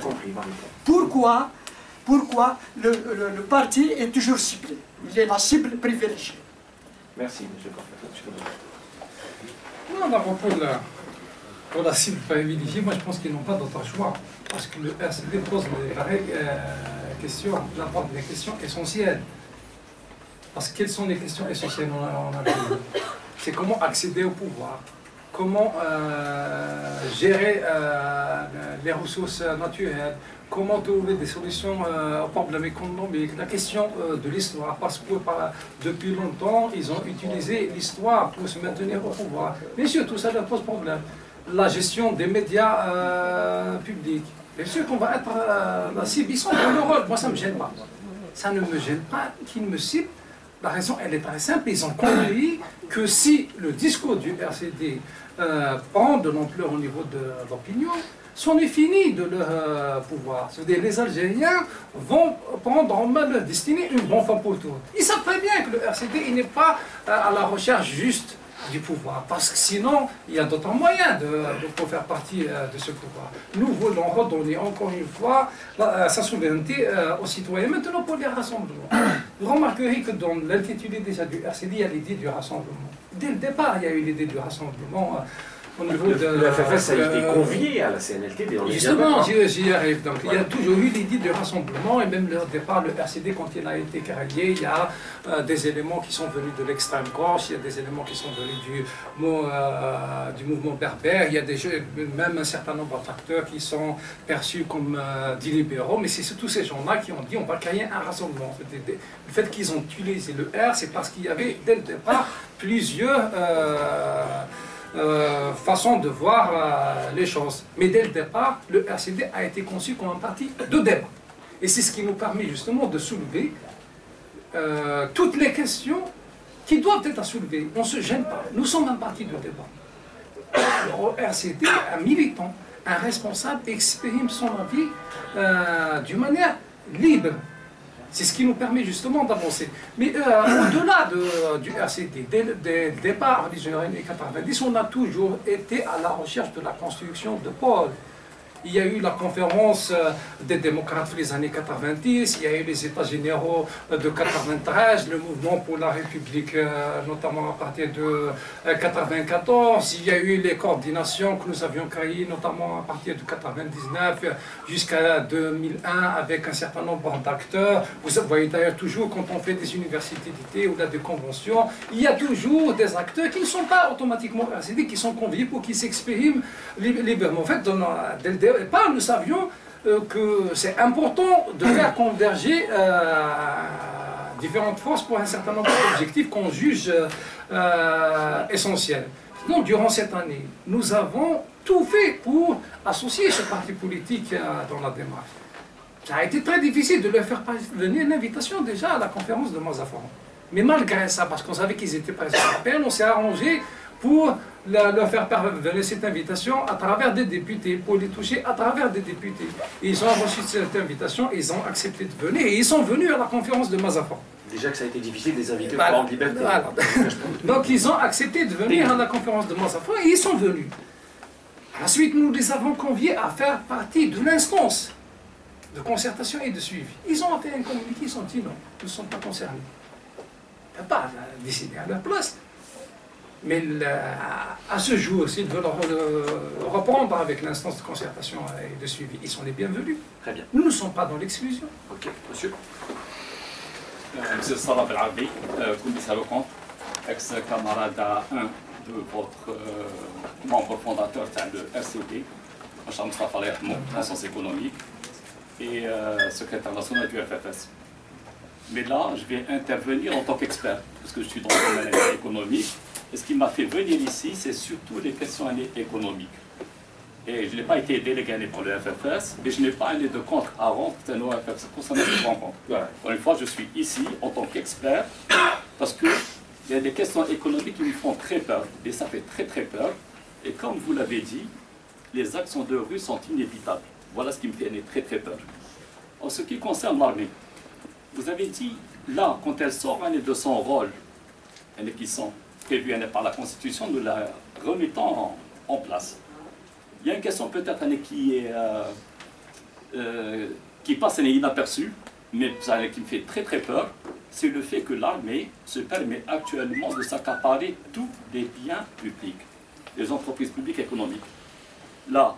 Pourquoi le parti est toujours ciblé? Il est la cible privilégiée. Merci, M. Corfet. Non, à propos de la cible privilégiée, moi je pense qu'ils n'ont pas d'autre choix. Parce que le RCD pose des questions, apporte des questions essentielles. Parce que quelles sont les questions essentielles en Algérie? C'est comment accéder au pouvoir, comment gérer les ressources naturelles, comment trouver des solutions aux problèmes économiques, la question de l'histoire, parce que depuis longtemps, ils ont utilisé l'histoire pour se maintenir au pouvoir. Bien sûr, tout ça leur pose problème. La gestion des médias publics. Bien sûr qu'on va être la cible, ils sont dans le rôle. Moi, ça ne me gêne pas. Ça ne me gêne pas qu'ils me ciblent. La raison, elle est très simple. Ils ont compris que si le discours du RCD prend de l'ampleur au niveau de l'opinion, c'en est fini de leur pouvoir. C'est-à-dire les Algériens vont prendre en main leur destinée une bonne fois pour toutes. Ils savent très bien que le RCD n'est pas à la recherche juste du pouvoir, parce que sinon, il y a d'autres moyens pour faire partie de ce pouvoir. Nous voulons redonner encore une fois sa souveraineté aux citoyens. Maintenant, pour les rassemblements, vous remarquerez que dans l'intitulé déjà du RCD, il y a l'idée du rassemblement. Dès le départ, il y a eu l'idée du rassemblement. Au niveau le FFS a été convié à la CNLT. Justement, j'y arrive. Donc, il y a toujours eu l'idée de rassemblement, et même au départ, le RCD, quand il a été créé, il y a des éléments qui sont venus de l'extrême gauche, il y a des éléments qui sont venus du mouvement berbère, il y a même un certain nombre d'acteurs qui sont perçus comme dits libéraux, mais c'est tous ces gens-là qui ont dit on va créer un rassemblement. Le fait qu'ils ont utilisé le R, c'est parce qu'il y avait dès le départ plusieurs façon de voir les choses. Mais dès le départ, le RCD a été conçu comme un parti de débat. Et c'est ce qui nous permet justement de soulever toutes les questions qui doivent être soulevées. On ne se gêne pas. Nous sommes un parti de débat. Le RCD, un militant, un responsable exprime son avis d'une manière libre. C'est ce qui nous permet justement d'avancer. Mais au-delà du RCD, dès le départ des années 90, on a toujours été à la recherche de la construction de pôles. Il y a eu la conférence des démocrates les années 90, il y a eu les États généraux de 93, le mouvement pour la République, notamment à partir de 94, il y a eu les coordinations que nous avions créées, notamment à partir de 99 jusqu'à 2001, avec un certain nombre d'acteurs. Vous voyez d'ailleurs toujours, quand on fait des universités d'été ou là des conventions, il y a toujours des acteurs qui ne sont pas automatiquement RCD, qui sont conviés pour qu'ils s'expriment librement. En fait, dès le départ, nous savions que c'est important de faire converger différentes forces pour un certain nombre d'objectifs qu'on juge essentiels. Donc, durant cette année, nous avons tout fait pour associer ce parti politique dans la démarche. Ça a été très difficile de leur faire parvenir une invitation déjà à la conférence de Mazafaran. Mais malgré ça, parce qu'on savait qu'ils étaient présents à peine, on s'est arrangé pour leur faire parvenir cette invitation à travers des députés, pour les toucher à travers des députés. Et ils ont reçu cette invitation, ils ont accepté de venir, et ils sont venus à la conférence de Mazafaran. Déjà que ça a été difficile de les inviter pour en liberté. Voilà. Donc ils ont accepté de venir à la conférence de Mazafaran, et ils sont venus. Ensuite, nous les avons conviés à faire partie de l'instance de concertation et de suivi. Ils ont fait un communiqué, ils ont dit non, nous ne sommes pas concernés. Ils ne peuvent pas décider à leur place. Mais à ce jour, s'ils veulent reprendre avec l'instance de concertation et de suivi, ils sont les bienvenus. Très bien. Nous ne sommes pas dans l'exclusion. Ok, monsieur. Monsieur Salah Belarbi, كنت سابقا ex-camarade 1 de votre membre fondateur de RCD, Machar Mustafa en sciences économiques, et secrétaire national du FFS. Mais là, je vais intervenir en tant qu'expert, parce que je suis dans le domaine économique. Et ce qui m'a fait venir ici, c'est surtout les questions économiques. Et je n'ai pas été délégué pour le FFS, et je n'ai pas année de compte à rendre au FFS. C'est pour ça que je me rends compte. Encore une fois, je suis ici en tant qu'expert, parce qu'il y a des questions économiques qui me font très peur, et ça fait très très peur. Et comme vous l'avez dit, les actions de rue sont inévitables. Voilà ce qui me fait très très peur. En ce qui concerne l'armée, vous avez dit, là, quand elle sort de son rôle, qui sont prévues par la Constitution, nous la remettons en place. Il y a une question peut-être qui passe inaperçue, mais qui me fait très très peur, c'est le fait que l'armée se permet actuellement de s'accaparer tous les biens publics, les entreprises publiques économiques. Là,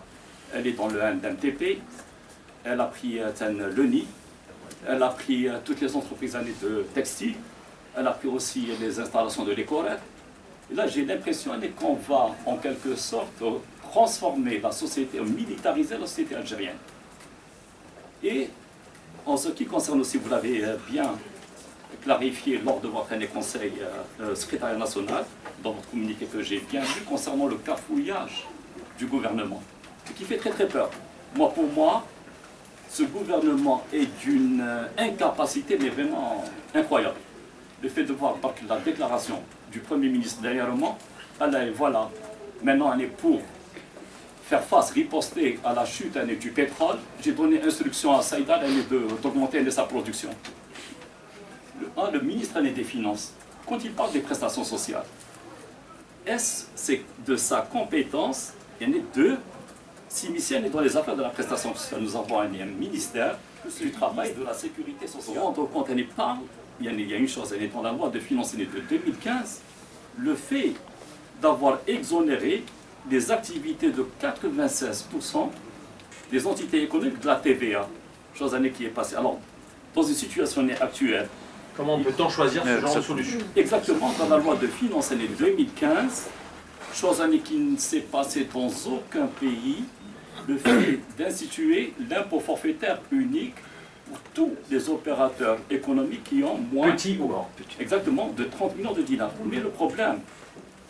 elle est dans le NTP, elle a pris le nid, elle a pris toutes les entreprises de textile, elle a pris aussi les installations de l'écorette. Et là, j'ai l'impression qu'on va en quelque sorte transformer la société, militariser la société algérienne. Et en ce qui concerne aussi, vous l'avez bien clarifié lors de votre conseil secrétariat national, dans votre communiqué que j'ai bien vu concernant le cafouillage du gouvernement, ce qui fait très très peur. Pour moi, ce gouvernement est d'une incapacité, mais vraiment incroyable. Le fait de voir la déclaration du Premier ministre dernièrement, voilà, maintenant on est pour faire face, riposter à la chute du pétrole. J'ai donné instruction à Saïda d'augmenter sa production. Le ministre des Finances, quand il parle des prestations sociales, est-ce c'est de sa compétence, il y en a deux, s'immiscer dans les affaires de la prestation sociale. Nous avons un ministère du travail et de la sécurité sociale. On rend compte, il y a une chose, elle est dans la loi de finances de 2015, le fait d'avoir exonéré les activités de 96% des entités économiques de la TVA, chose qui est passée. Alors, dans une situation actuelle, comment peut-on choisir ce genre de solution? Exactement, dans la loi de finances de 2015, chose qui ne s'est passée dans aucun pays, le fait d'instituer l'impôt forfaitaire unique pour tous les opérateurs économiques qui ont moins exactement de 30 millions de dinars. Mais le problème,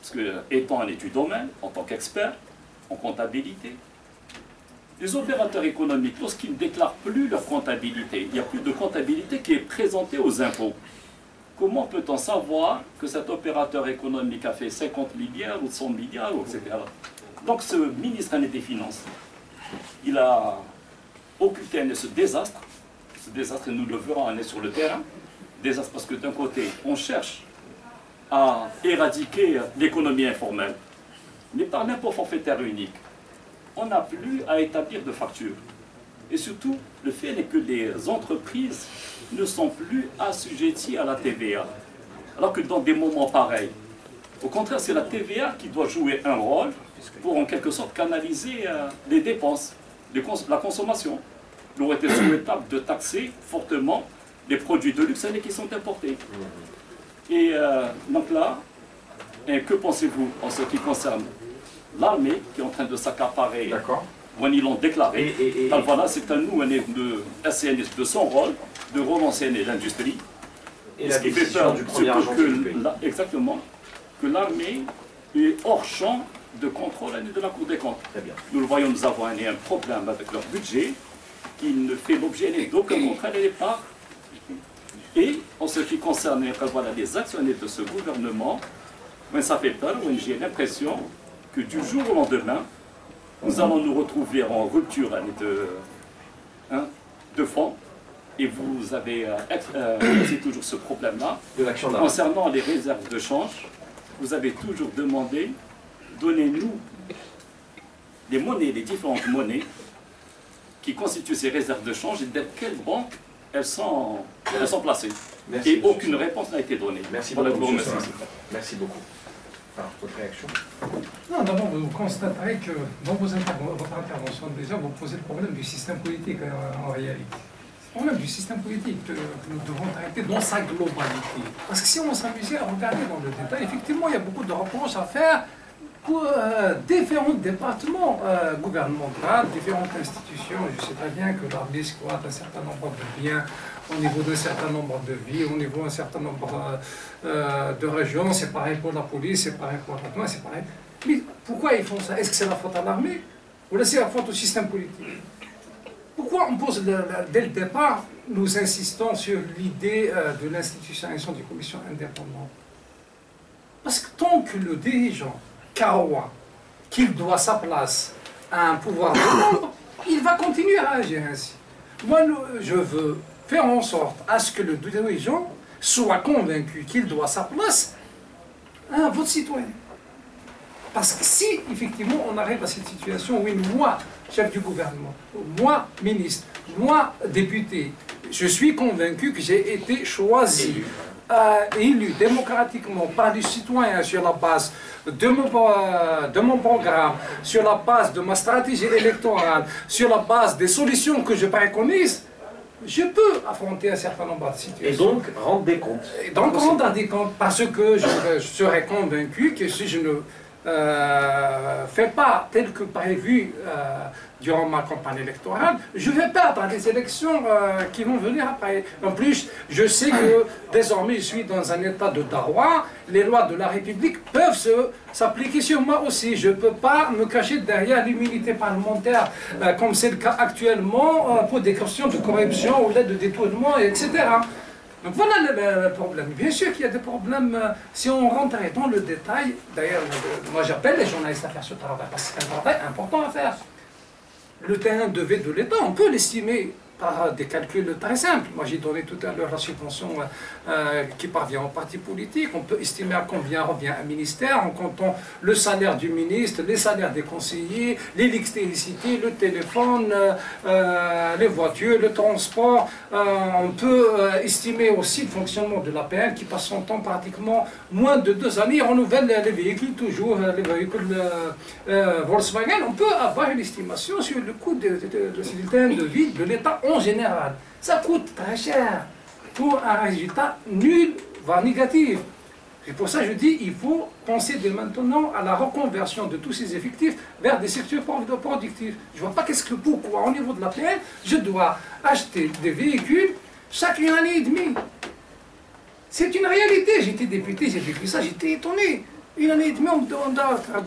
parce que étant un étude domaine, en tant qu'expert en comptabilité, les opérateurs économiques, lorsqu'ils ne déclarent plus leur comptabilité, il n'y a plus de comptabilité qui est présentée aux impôts. Comment peut-on savoir que cet opérateur économique a fait 50 milliards ou 100 milliards, etc. Donc ce ministre des Finances, il a occulté ce désastre. Ce désastre, nous le verrons, on est sur le terrain. Désastre parce que d'un côté, on cherche à éradiquer l'économie informelle, mais par l'impôt forfaitaire unique, on n'a plus à établir de facture. Et surtout, le fait est que les entreprises ne sont plus assujetties à la TVA. Alors que dans des moments pareils, au contraire, c'est la TVA qui doit jouer un rôle pour en quelque sorte canaliser les dépenses, la consommation. Il aurait été souhaitable de taxer fortement les produits de luxe qui sont importés. Et donc là, que pensez-vous en ce qui concerne l'armée qui est en train de s'accaparer? When ils l'ont déclaré, voilà, c'est à nous, de SCNS, de son rôle, de relancer l'industrie. Et la décision du 1er janvier. Exactement, que l'armée est hors champ de contrôle de la Cour des comptes. Nous le voyons, nous avons un problème avec leur budget, qui ne fait l'objet d'aucun contrôle à l'épargne. Et en ce qui concerne voilà, les actionnaires de ce gouvernement, ça fait peur, j'ai l'impression que du jour au lendemain, nous allons nous retrouver en rupture de fonds. Et vous avez c'est toujours ce problème-là. Concernant les réserves de change, vous avez toujours demandé, donnez-nous les monnaies, les différentes monnaies qui constituent ces réserves de change et de quelles banques elles sont placées. Merci, et aucune réponse n'a été donnée. Merci beaucoup. Merci beaucoup. Alors, votre réaction? Non, d'abord, vous constaterez que dans votre intervention, déjà, vous posez le problème du système politique en réalité. problème du système politique que nous devons traiter dans sa globalité. Parce que si on s'amusait à regarder dans le détail, effectivement, il y a beaucoup de reproches à faire pour différents départements gouvernementaux, différentes institutions. Je sais très bien que l'armée squatte un certain nombre de biens au niveau d'un certain nombre de villes, au niveau d'un certain nombre de régions. C'est pareil pour la police, c'est pareil pour l'armée, c'est pareil. Mais pourquoi ils font ça? Est-ce que c'est la faute à l'armée ou là c'est la faute au système politique? Pourquoi on pose dès le départ, nous insistons sur l'idée de l'institutionnalisation des commissions indépendantes? Parce que tant que le dirigeant Karoua, qu'il doit sa place à un pouvoir de l'ombre, il va continuer à agir ainsi. Moi, je veux faire en sorte à ce que le dirigeant soit convaincu qu'il doit sa place à un vote citoyen. Parce que si, effectivement, on arrive à cette situation où moi, chef du gouvernement, moi, ministre, moi, député, je suis convaincu que j'ai été choisi, élu démocratiquement par les citoyens sur la base de mon programme, sur la base de ma stratégie électorale, sur la base des solutions que je préconise, je peux affronter un certain nombre de situations. Et donc rendre des comptes. Et donc rendre des comptes, parce que je serais convaincu que si je ne fais pas tel que prévu durant ma campagne électorale, je vais perdre les élections qui vont venir après. En plus, je sais que désormais je suis dans un état de dawa, les lois de la République peuvent s'appliquer sur moi aussi. Je ne peux pas me cacher derrière l'immunité parlementaire, comme c'est le cas actuellement pour des questions de corruption ou de détournement, etc. Donc voilà le problème. Bien sûr qu'il y a des problèmes, si on rentrait dans le détail, d'ailleurs, moi j'appelle les journalistes à faire ce travail, parce que c'est un travail important à faire. Le terrain de vie de l'État, on peut l'estimer par des calculs très simples. Moi j'ai donné tout à l'heure la subvention qui parvient aux partis politiques. On peut estimer à combien revient un ministère en comptant le salaire du ministre, les salaires des conseillers, l'électricité, le téléphone, les voitures, le transport. On peut estimer aussi le fonctionnement de l'APN qui passe son temps pratiquement moins de 2 années, renouvelle les véhicules toujours, les véhicules Volkswagen. On peut avoir une estimation sur le coût de vie de l'État en général. Ça coûte très cher pour un résultat nul, voire négatif. Et pour ça, je dis il faut penser dès maintenant à la reconversion de tous ces effectifs vers des secteurs productifs. Je ne vois pas pourquoi, au niveau de la PN, je dois acheter des véhicules chaque année et demie. C'est une réalité. J'étais député, j'ai vécu ça, j'étais étonné. Une année et demie, on doit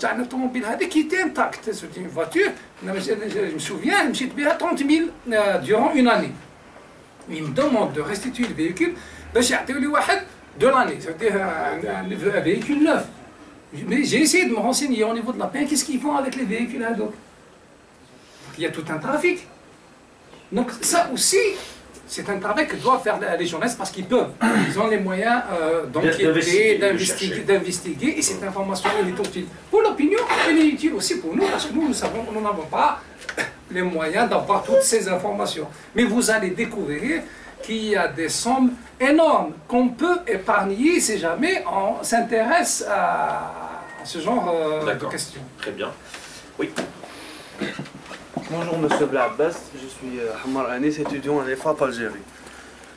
un automobile qui était intact. C'était une voiture, je me souviens, je me suis payé à 30 000 durant une année. Il me demande de restituer le véhicule, de l'année, c'est-à-dire un véhicule neuf. Mais j'ai essayé de me renseigner au niveau de la peine, qu'est-ce qu'ils font avec les véhicules à dos. Il y a tout un trafic. Donc ça aussi, c'est un travail que doivent faire les journalistes parce qu'ils peuvent. Ils ont les moyens d'enquêter, d'investiguer, et cette information elle est utile pour l'opinion, elle est utile aussi pour nous parce que nous n'avons pas les moyens d'avoir toutes ces informations. Mais vous allez découvrir qu'il y a des sommes énormes qu'on peut épargner si jamais on s'intéresse à ce genre de questions. Très bien. Oui. Bonjour Monsieur Blabbas, je suis Hamar Anis, étudiant à l'EFAP Algérie.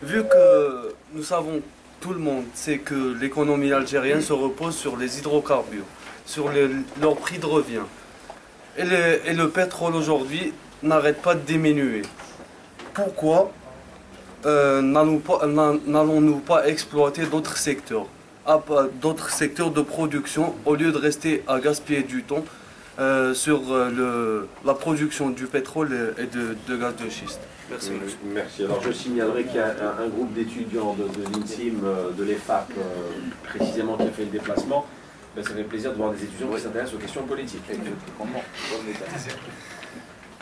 Vu que nous savons, tout le monde sait que l'économie algérienne se repose sur les hydrocarbures, sur leur prix de revient. Et le pétrole aujourd'hui n'arrête pas de diminuer. Pourquoi n'allons-nous pas exploiter d'autres secteurs de production au lieu de rester à gaspiller du temps sur la production du pétrole et de gaz de schiste. Merci. Merci. Alors je signalerai qu'il y a un groupe d'étudiants de l'INSIM, de l'EFAP précisément, qui a fait le déplacement. Ben, ça fait plaisir de voir des étudiants qui s'intéressent aux questions politiques.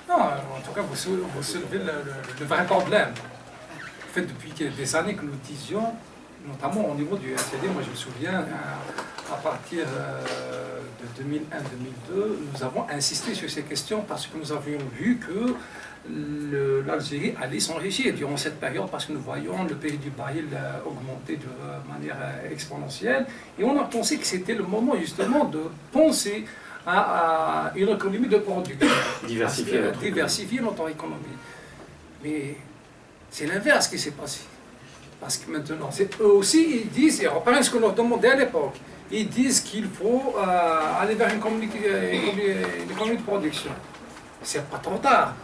Non, en tout cas, vous soulevez le vrai problème. En fait, depuis des années que nous disions, notamment au niveau du RCD, moi je me souviens, à partir de 2001-2002, nous avons insisté sur ces questions parce que nous avions vu que l'Algérie allait s'enrichir durant cette période parce que nous voyons le pays du baril augmenter de manière exponentielle et on a pensé que c'était le moment justement de penser à une économie de production, diversifier notre économie. Mais C'est l'inverse qui s'est passé. Parce que maintenant, eux aussi, ils disent, et reprenez ce qu'on leur demandait à l'époque, ils disent qu'il faut aller vers une économie de production. C'est pas trop tard.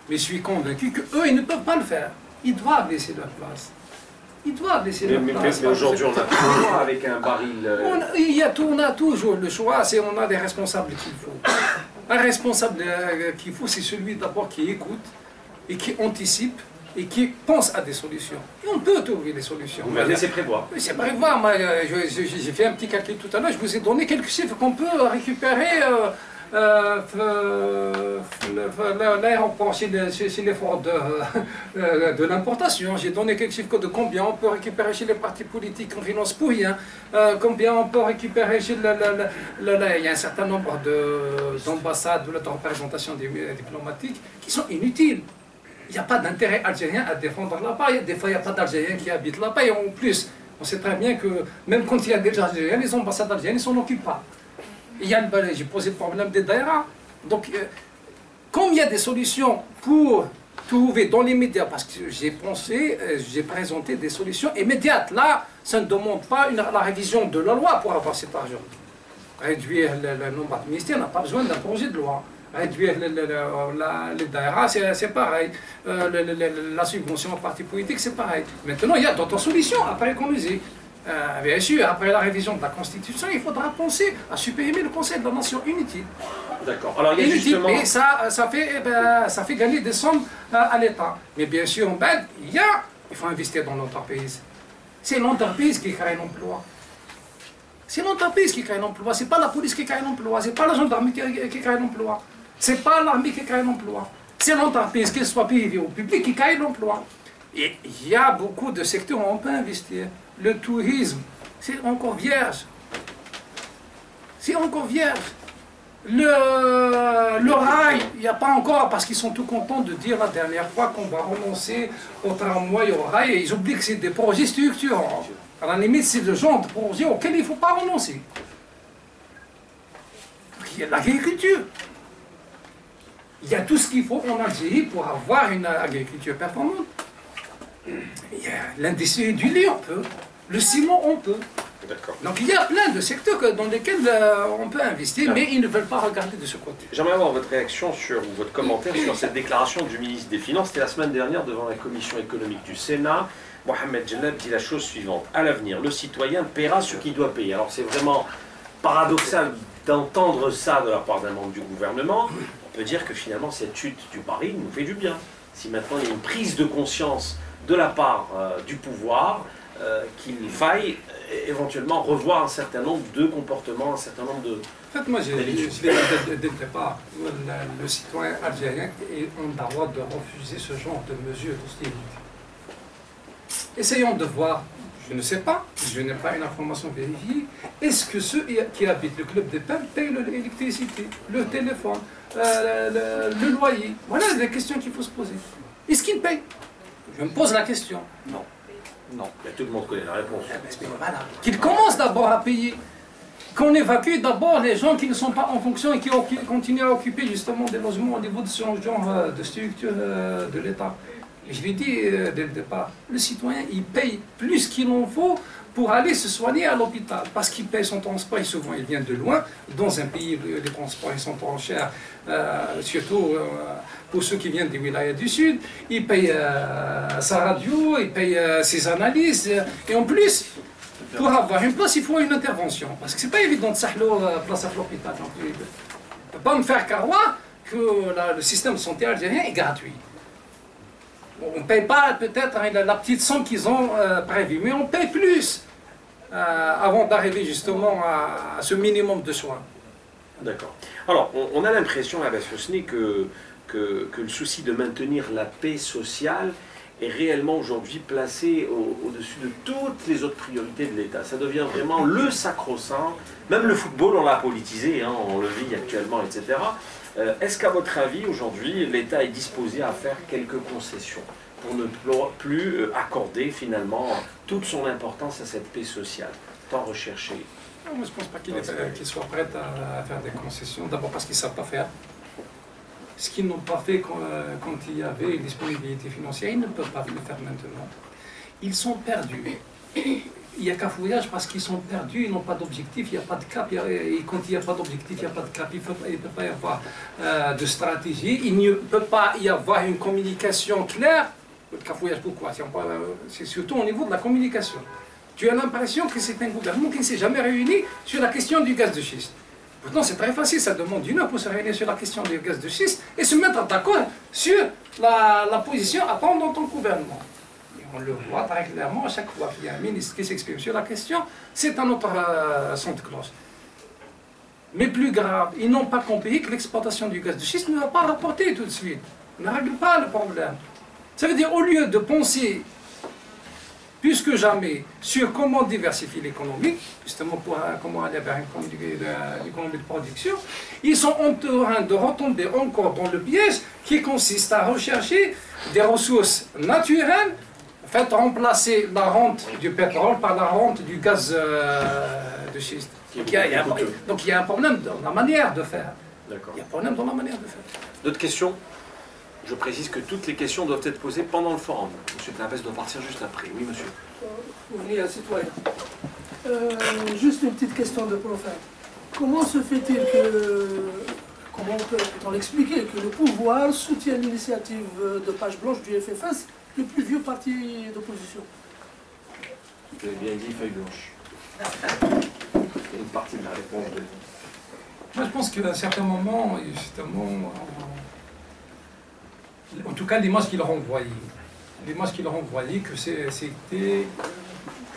Mais je suis convaincu qu'eux, ils ne peuvent pas le faire. Ils doivent laisser leur place. Ils doivent laisser leur place. Mais aujourd'hui, on a toujours avec un baril... On a toujours le choix, c'est on a des responsables qu'il faut. Un responsable qu'il faut, c'est celui d'abord qui écoute et qui anticipe et qui pense à des solutions. Et on peut trouver des solutions. Vous m'avez laissé prévoir. C'est prévoir. Moi, j'ai fait un petit calcul tout à l'heure, je vous ai donné quelques chiffres qu'on peut récupérer l'aéroport chez l'effort de l'importation. J'ai donné quelques chiffres de combien on peut récupérer chez les partis politiques en finance pour rien, combien on peut récupérer chez il y a un certain nombre d'ambassades ou de représentations diplomatiques qui sont inutiles. Il n'y a pas d'intérêt algérien à défendre là-bas. Des fois, il n'y a pas d'Algériens qui habitent là-bas. Et en plus, on sait très bien que même quand il y a des Algériens, les ambassades algériennes ne s'en occupent pas. J'ai posé le problème des daïras. Donc, comme il y a des solutions pour trouver dans les médias, parce que j'ai présenté des solutions immédiates. Là, ça ne demande pas la révision de la loi pour avoir cet argent. Réduire le nombre de ministères n'a pas besoin d'un projet de loi. Réduire les daïras, c'est pareil. La subvention aux partis politiques, c'est pareil. Maintenant, il y a d'autres solutions à préconiser. Bien sûr, après la révision de la Constitution, il faudra penser à supprimer le Conseil de la Nation inutile. D'accord. Alors, il y a justement... Et ça fait gagner des sommes à l'État. Mais bien sûr, il faut investir dans l'entreprise. C'est l'entreprise qui crée l'emploi. C'est l'entreprise qui crée l'emploi. Ce n'est pas la police qui crée l'emploi. Ce n'est pas la gendarmerie qui crée l'emploi. Ce n'est pas l'armée qui crée l'emploi. C'est l'entreprise, qu'elle soit privée ou publique, qui crée l'emploi. Et il y a beaucoup de secteurs où on peut investir. Le tourisme, c'est encore vierge. C'est encore vierge. Le rail, il n'y a pas encore, parce qu'ils sont tout contents de dire la dernière fois qu'on va renoncer au tramway et au rail, et ils oublient que c'est des projets structurants. À la limite, c'est le genre de projet auquel il ne faut pas renoncer. Il y a l'agriculture. Il y a tout ce qu'il faut en Algérie pour avoir une agriculture performante. Il y a l'industrie du lait, on peut. Le ciment, on peut. Donc il y a plein de secteurs dans lesquels on peut investir, mais ils ne veulent pas regarder de ce côté. J'aimerais avoir votre réaction ou votre commentaire sur cette déclaration du ministre des Finances. C'était la semaine dernière devant la commission économique du Sénat. Mohamed Jellab dit la chose suivante. À l'avenir, le citoyen paiera ce qu'il doit payer. Alors c'est vraiment paradoxal d'entendre ça de la part d'un membre du gouvernement. On peut dire que finalement cette chute du baril nous fait du bien. Si maintenant il y a une prise de conscience de la part du pouvoir, qu'il faille éventuellement revoir un certain nombre de comportements, un certain nombre de... En fait, moi, je l'ai dit dès le départ, le citoyen algérien a le droit de refuser ce genre de mesures d'hostilité. Essayons de voir, je ne sais pas, je n'ai pas une information vérifiée, est-ce que ceux qui habitent le club des Pins payent l'électricité, le téléphone, le loyer? Voilà les questions qu'il faut se poser. Est-ce qu'ils payent? Je me pose la question. Non. Non. Mais tout le monde connaît la réponse. Voilà. Qu'ils commencent d'abord à payer. Qu'on évacue d'abord les gens qui ne sont pas en fonction et qui continuent à occuper justement des logements au niveau de ce genre de structure de l'État. Je l'ai dit dès le départ, le citoyen, il paye plus qu'il en faut pour aller se soigner à l'hôpital. Parce qu'il paye son transport, et souvent il vient de loin. Dans un pays où les transports ils sont trop chers, surtout pour ceux qui viennent des wilayas du Sud. Il paye sa radio, il paye ses analyses. Et en plus, pour avoir une place, il faut une intervention. Parce que c'est pas évident de s'ahler place à l'hôpital. Il ne peut pas me faire croire que le système de santé algérien est gratuit. On ne paye pas peut-être la petite somme qu'ils ont prévue, mais on paye plus avant d'arriver justement à ce minimum de soins. D'accord. Alors, on a l'impression, Abbas Hosni, que le souci de maintenir la paix sociale est réellement aujourd'hui placé au-dessus de toutes les autres priorités de l'État. Ça devient vraiment le sacro-saint. Même le football, on l'a politisé, hein, on le vit actuellement, etc. Est-ce qu'à votre avis, aujourd'hui, l'État est disposé à faire quelques concessions pour ne plus accorder finalement toute son importance à cette paix sociale, tant recherchée? Je ne pense pas qu'il soit prêt à faire des concessions, d'abord parce qu'ils ne savent pas faire. ce qu'ils n'ont pas fait quand il y avait une disponibilité financière, ils ne peuvent pas le faire maintenant. Ils sont perdus. Il n'y a cafouillage parce qu'ils sont perdus, ils n'ont pas d'objectif, il n'y a pas de cap. Et quand il n'y a pas d'objectif, il n'y a pas de cap, il ne peut pas y avoir de stratégie, il ne peut pas y avoir une communication claire. Le cafouillage, pourquoi? C'est surtout au niveau de la communication. Tu as l'impression que c'est un gouvernement qui ne s'est jamais réuni sur la question du gaz de schiste. Pourtant, c'est très facile, ça demande une heure pour se réunir sur la question du gaz de schiste et se mettre d'accord sur la position à prendre dans ton gouvernement. On le voit très clairement, à chaque fois qu'il y a un ministre qui s'exprime sur la question, c'est un autre son de cloche. Mais plus grave, ils n'ont pas compris que l'exploitation du gaz de schiste ne va pas rapporter tout de suite, ne règle pas le problème. Ça veut dire, au lieu de penser plus que jamais sur comment diversifier l'économie, justement pour comment aller vers une économie de production, ils sont en train de retomber encore dans le piège qui consiste à rechercher des ressources naturelles, faites remplacer la rente du pétrole par la rente du gaz de schiste. Donc il y a un problème dans la manière de faire. Il y a un problème dans la manière de faire. D'autres questions? Je précise que toutes les questions doivent être posées pendant le forum. Monsieur Clapès doit partir juste après. Oui, monsieur. Oui, citoyen. Juste une petite question de prophète. Comment se fait-il que, comment peut-on l'expliquer, que le pouvoir soutient l'initiative de page blanche du FFS, le plus vieux parti d'opposition? Vous avez bien dit feuille blanche. C'est une partie de la réponse de... Moi, je pense qu'à un certain moment, justement, en tout cas, l'image qu'il renvoyait, que c'était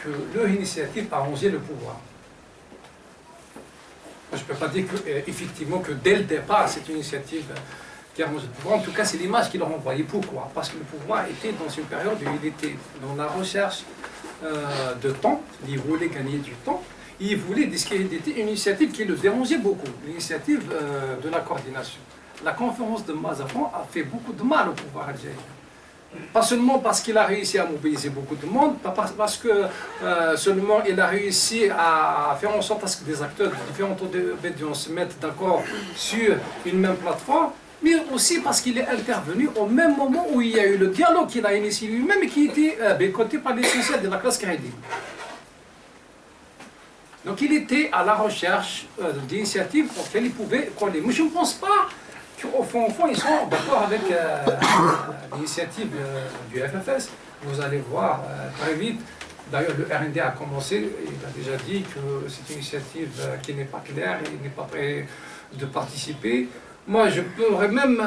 que leur initiative arrangeait le pouvoir. Moi, je ne peux pas dire effectivement que dès le départ, c'est une initiative qui arrange le pouvoir. En tout cas, c'est l'image qu'il renvoyait. Pourquoi? Parce que le pouvoir était dans une période où il était dans la recherche de temps, il voulait gagner du temps, il voulait discréditer une initiative qui le dérangeait beaucoup, l'initiative de la coordination. La conférence de Mazafran a fait beaucoup de mal au pouvoir algérien. Pas seulement parce qu'il a réussi à mobiliser beaucoup de monde, pas parce que seulement il a réussi à faire en sorte à ce que des acteurs de différentes obédiences se mettent d'accord sur une même plateforme, mais aussi parce qu'il est intervenu au même moment où il y a eu le dialogue qu'il a initié lui-même et qui était boycotté par l'essentiel de la classe crédible. Donc il était à la recherche d'initiatives auxquelles il pouvait coller. Mais je ne pense pas qu'au fond, ils sont d'accord avec l'initiative du FFS. Vous allez voir très vite. D'ailleurs, le RND a commencé, il a déjà dit que c'est une initiative qui n'est pas claire, il n'est pas prêt de participer. Moi, je pourrais même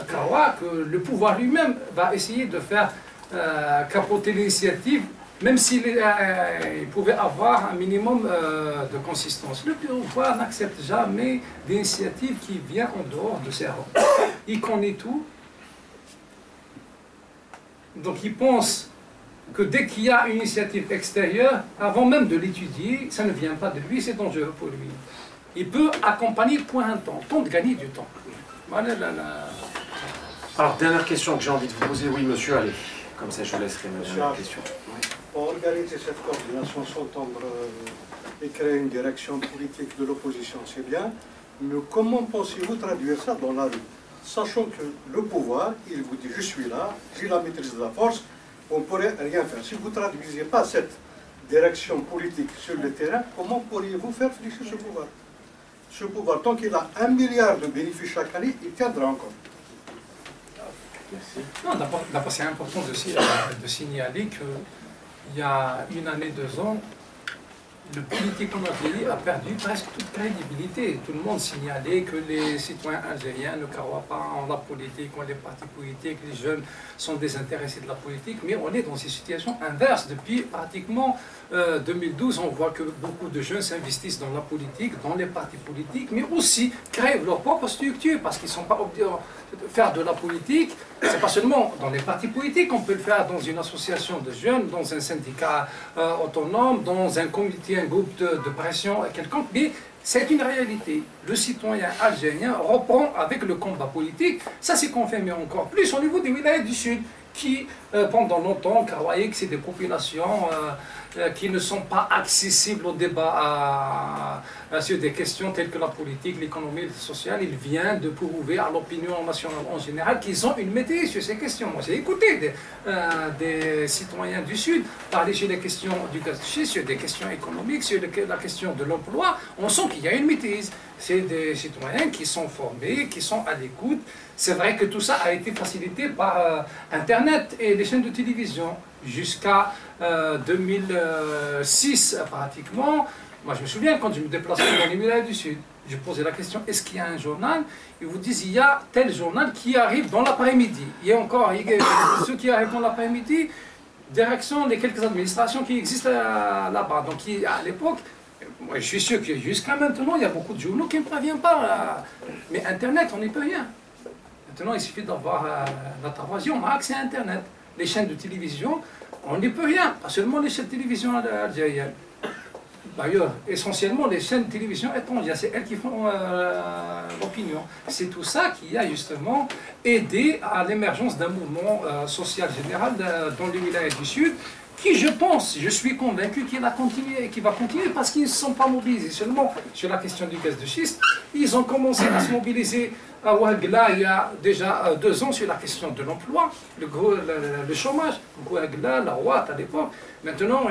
croire que le pouvoir lui-même va essayer de faire capoter l'initiative, même s'il pouvait avoir un minimum de consistance. Le pouvoir n'accepte jamais d'initiative qui vient en dehors de ses rangs. Il connaît tout. Donc il pense que dès qu'il y a une initiative extérieure, avant même de l'étudier, ça ne vient pas de lui, c'est dangereux pour lui. Il peut accompagner pour un temps de gagner du temps. Voilà Alors, dernière question que j'ai envie de vous poser. Oui, monsieur, allez. Comme ça, je vous laisserai ma dernière question. Oui. Pour organiser cette coordination, s'entendre et créer une direction politique de l'opposition, c'est bien. Mais comment pensez-vous traduire ça dans la rue? Sachant que le pouvoir, il vous dit « je suis là, j'ai la maîtrise de la force », on ne pourrait rien faire. Si vous ne traduisez pas cette direction politique sur le terrain, comment pourriez-vous faire fléchir ce pouvoir? Ce pouvoir, tant qu'il a 1 milliard de bénéfices chaque année, il tiendra encore. Merci. Non, d'abord c'est important de signaler qu'il y a 1 année, 2 ans, le politique en Algérie a perdu presque toute crédibilité. Tout le monde signalait que les citoyens algériens ne croient pas en la politique, en les partis politiques, les jeunes sont désintéressés de la politique, mais on est dans une situation inverse. Depuis pratiquement 2012, on voit que beaucoup de jeunes s'investissent dans la politique, dans les partis politiques, mais aussi créent leur propre structure, parce qu'ils ne sont pas obligés de faire de la politique. C'est pas seulement dans les partis politiques, on peut le faire dans une association de jeunes, dans un syndicat autonome, dans un comité, un groupe de pression quelconque, mais c'est une réalité. Le citoyen algérien reprend avec le combat politique. Ça s'est confirmé encore plus au niveau des wilayas du Sud, qui pendant longtemps croyaient que c'est des populations qui ne sont pas accessibles au débat sur des questions telles que la politique, l'économie, le social. Il vient de prouver à l'opinion nationale en général qu'ils ont une maîtrise sur ces questions. Moi, j'ai écouté des citoyens du Sud parler sur les questions du gaz de schiste, sur des questions économiques, sur la question de l'emploi. On sent qu'il y a une maîtrise. C'est des citoyens qui sont formés, qui sont à l'écoute. C'est vrai que tout ça a été facilité par Internet et les chaînes de télévision. Jusqu'à 2006 pratiquement. Moi je me souviens quand je me déplaçais dans les villages du Sud, je posais la question, est-ce qu'il y a un journal? Ils vous disent, il y a tel journal qui arrive dans l'après-midi. Il y a encore ceux qui arrivent dans l'après-midi, direction les quelques administrations qui existent là-bas. Donc à l'époque, moi je suis sûr que jusqu'à maintenant, il y a beaucoup de journaux qui ne parviennent pas. Mais Internet, on n'y peut rien. Maintenant, il suffit d'avoir notre voisin, on a accès à Internet. Les chaînes de télévision, on n'y peut rien, pas seulement les chaînes de télévision algériennes. D'ailleurs, essentiellement les chaînes de télévision étrangères, c'est elles qui font l'opinion. C'est tout ça qui a justement aidé à l'émergence d'un mouvement social général dans les villages du Sud, qui je pense, je suis convaincu qu'il va continuer parce qu'ils ne sont pas mobilisés seulement sur la question du gaz de schiste. Ils ont commencé à se mobiliser à Ouagla il y a déjà 2 ans sur la question de l'emploi, le chômage. Ouagla, la Ouat à l'époque. Maintenant,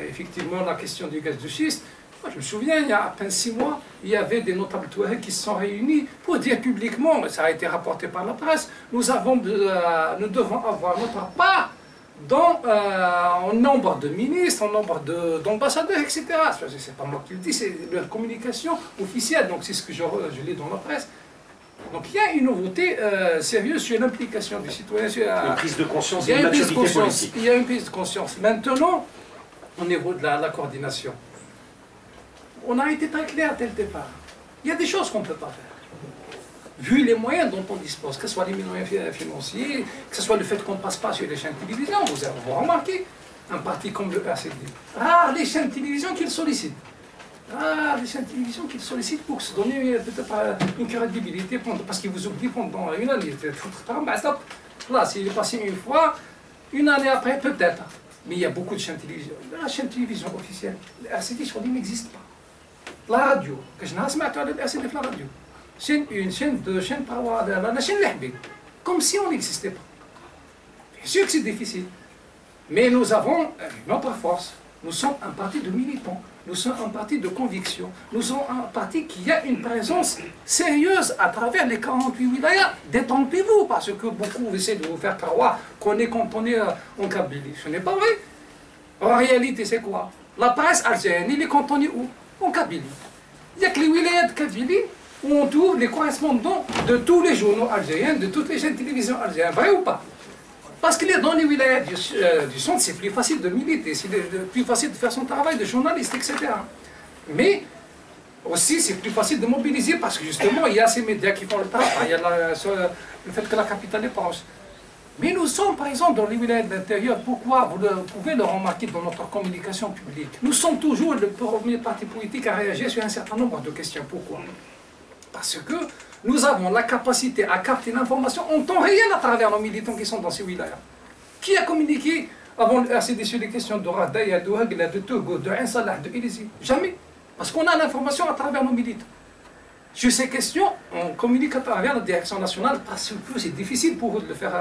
effectivement, la question du gaz de schiste. Moi, je me souviens, il y a à peine 6 mois, il y avait des notables touaregs qui se sont réunis pour dire publiquement, ça a été rapporté par la presse, nous devons avoir notre part en nombre de ministres, en nombre d'ambassadeurs, etc. C'est pas moi qui le dis, c'est leur communication officielle, donc c'est ce que je lis dans la presse. Donc il y a une nouveauté sérieuse sur l'implication du citoyen. Une prise de conscience, il y a une prise de conscience. Il y a une prise de conscience. Maintenant, au niveau de la coordination, on a été très clair dès le départ. Il y a des choses qu'on ne peut pas faire. Vu les moyens dont on dispose, que ce soit les moyens financiers, que ce soit le fait qu'on ne passe pas sur les chaînes de télévision, vous avez remarqué, un parti comme le RCD, les chaînes de télévision qui le sollicitent. Les chaînes de télévision qui le sollicitent pour se donner peut-être une crédibilité, parce qu'ils vous oublient pendant une année. Là, s'il est passé une fois, une année après, peut-être. Mais il y a beaucoup de chaînes de télévision. La chaîne de télévision officielle, le RCD, je crois qu'il n'existe pas. La radio, que je n'ai pas le RCD la radio. C'est une chaîne par la chaîne Lahbib, comme si on n'existait pas. Bien sûr que c'est difficile, mais nous avons notre force. Nous sommes un parti de militants, nous sommes un parti de conviction, nous sommes un parti qui a une présence sérieuse à travers les 48 wilayas. Détrompez-vous, parce que beaucoup essaient de vous faire croire qu'on est cantonné en Kabylie. Ce n'est pas vrai. En réalité, c'est quoi? La presse algérienne, il est cantonné où? En Kabylie. Il n'y a que les wilayas de Kabylie où on trouve les correspondants de tous les journaux algériens, de toutes les chaînes de télévision algériennes. Vrai ou pas? Parce que dans les wilayas du centre, c'est plus facile de militer, c'est plus facile de faire son travail de journaliste, etc. Mais aussi, c'est plus facile de mobiliser parce que justement, il y a ces médias qui font le travail, il y a le fait que la capitale est proche. Mais nous sommes, par exemple, dans les wilayas de l'intérieur, pourquoi? Vous pouvez le remarquer dans notre communication publique. Nous sommes toujours le premier parti politique à réagir sur un certain nombre de questions. Pourquoi? Parce que nous avons la capacité à capter l'information en temps réel à travers nos militants qui sont dans ces wilayas. Qui a communiqué avant le RCD sur les questions de Radaya, de Ouagla, de Togo, de Ain Salah, de Élysée? Jamais. Parce qu'on a l'information à travers nos militants. Sur ces questions, on communique à travers la direction nationale parce que c'est difficile pour vous de le faire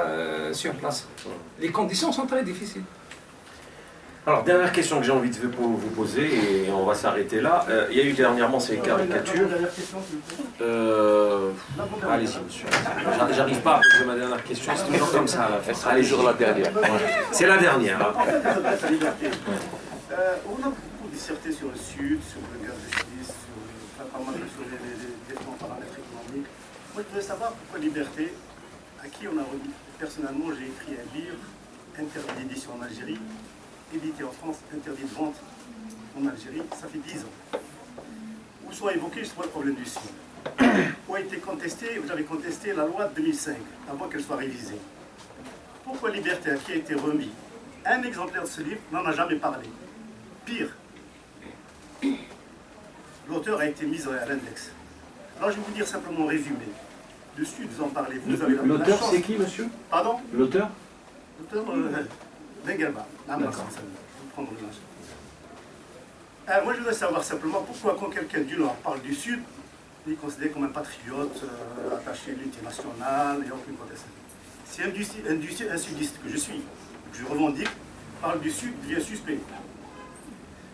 sur place. Les conditions sont très difficiles. Alors, dernière question que j'ai envie de vous poser, et on va s'arrêter là. Il y a eu dernièrement ces caricatures. Allez-y, monsieur. J'arrive pas à poser ma dernière question, c'est toujours comme ça. Allez, sur la dernière. C'est la dernière. On a beaucoup disserté sur le Sud, sur le gaz de schiste, sur les défenses paramètres économiques. Moi, je voudrais savoir pourquoi Liberté, à qui on a remis. Personnellement, j'ai écrit un livre, interdit d'édition en Algérie, édité en France, interdit de vente en Algérie, ça fait 10 ans. Où soit évoqué justement le problème du Sud. Où a été contesté, vous avez contesté la loi de 2005, avant qu'elle soit révisée. Pourquoi Liberté, à qui a été remis un exemplaire de ce livre, n'en a jamais parlé. Pire, l'auteur a été mis à l'index. Alors je vais vous dire simplement en résumé. Le Sud, vous en parlez, vous avez la chance. L'auteur, c'est qui, monsieur? Pardon? L'auteur? L'auteur, Bengalba. Ah, d'accord. Moi, je voudrais savoir simplement pourquoi, quand quelqu'un du Nord parle du Sud, il est considéré comme un patriote, attaché à l'unité nationale, et aucune contestation. Si un sudiste que je suis, que je revendique, parle du Sud, devient suspect.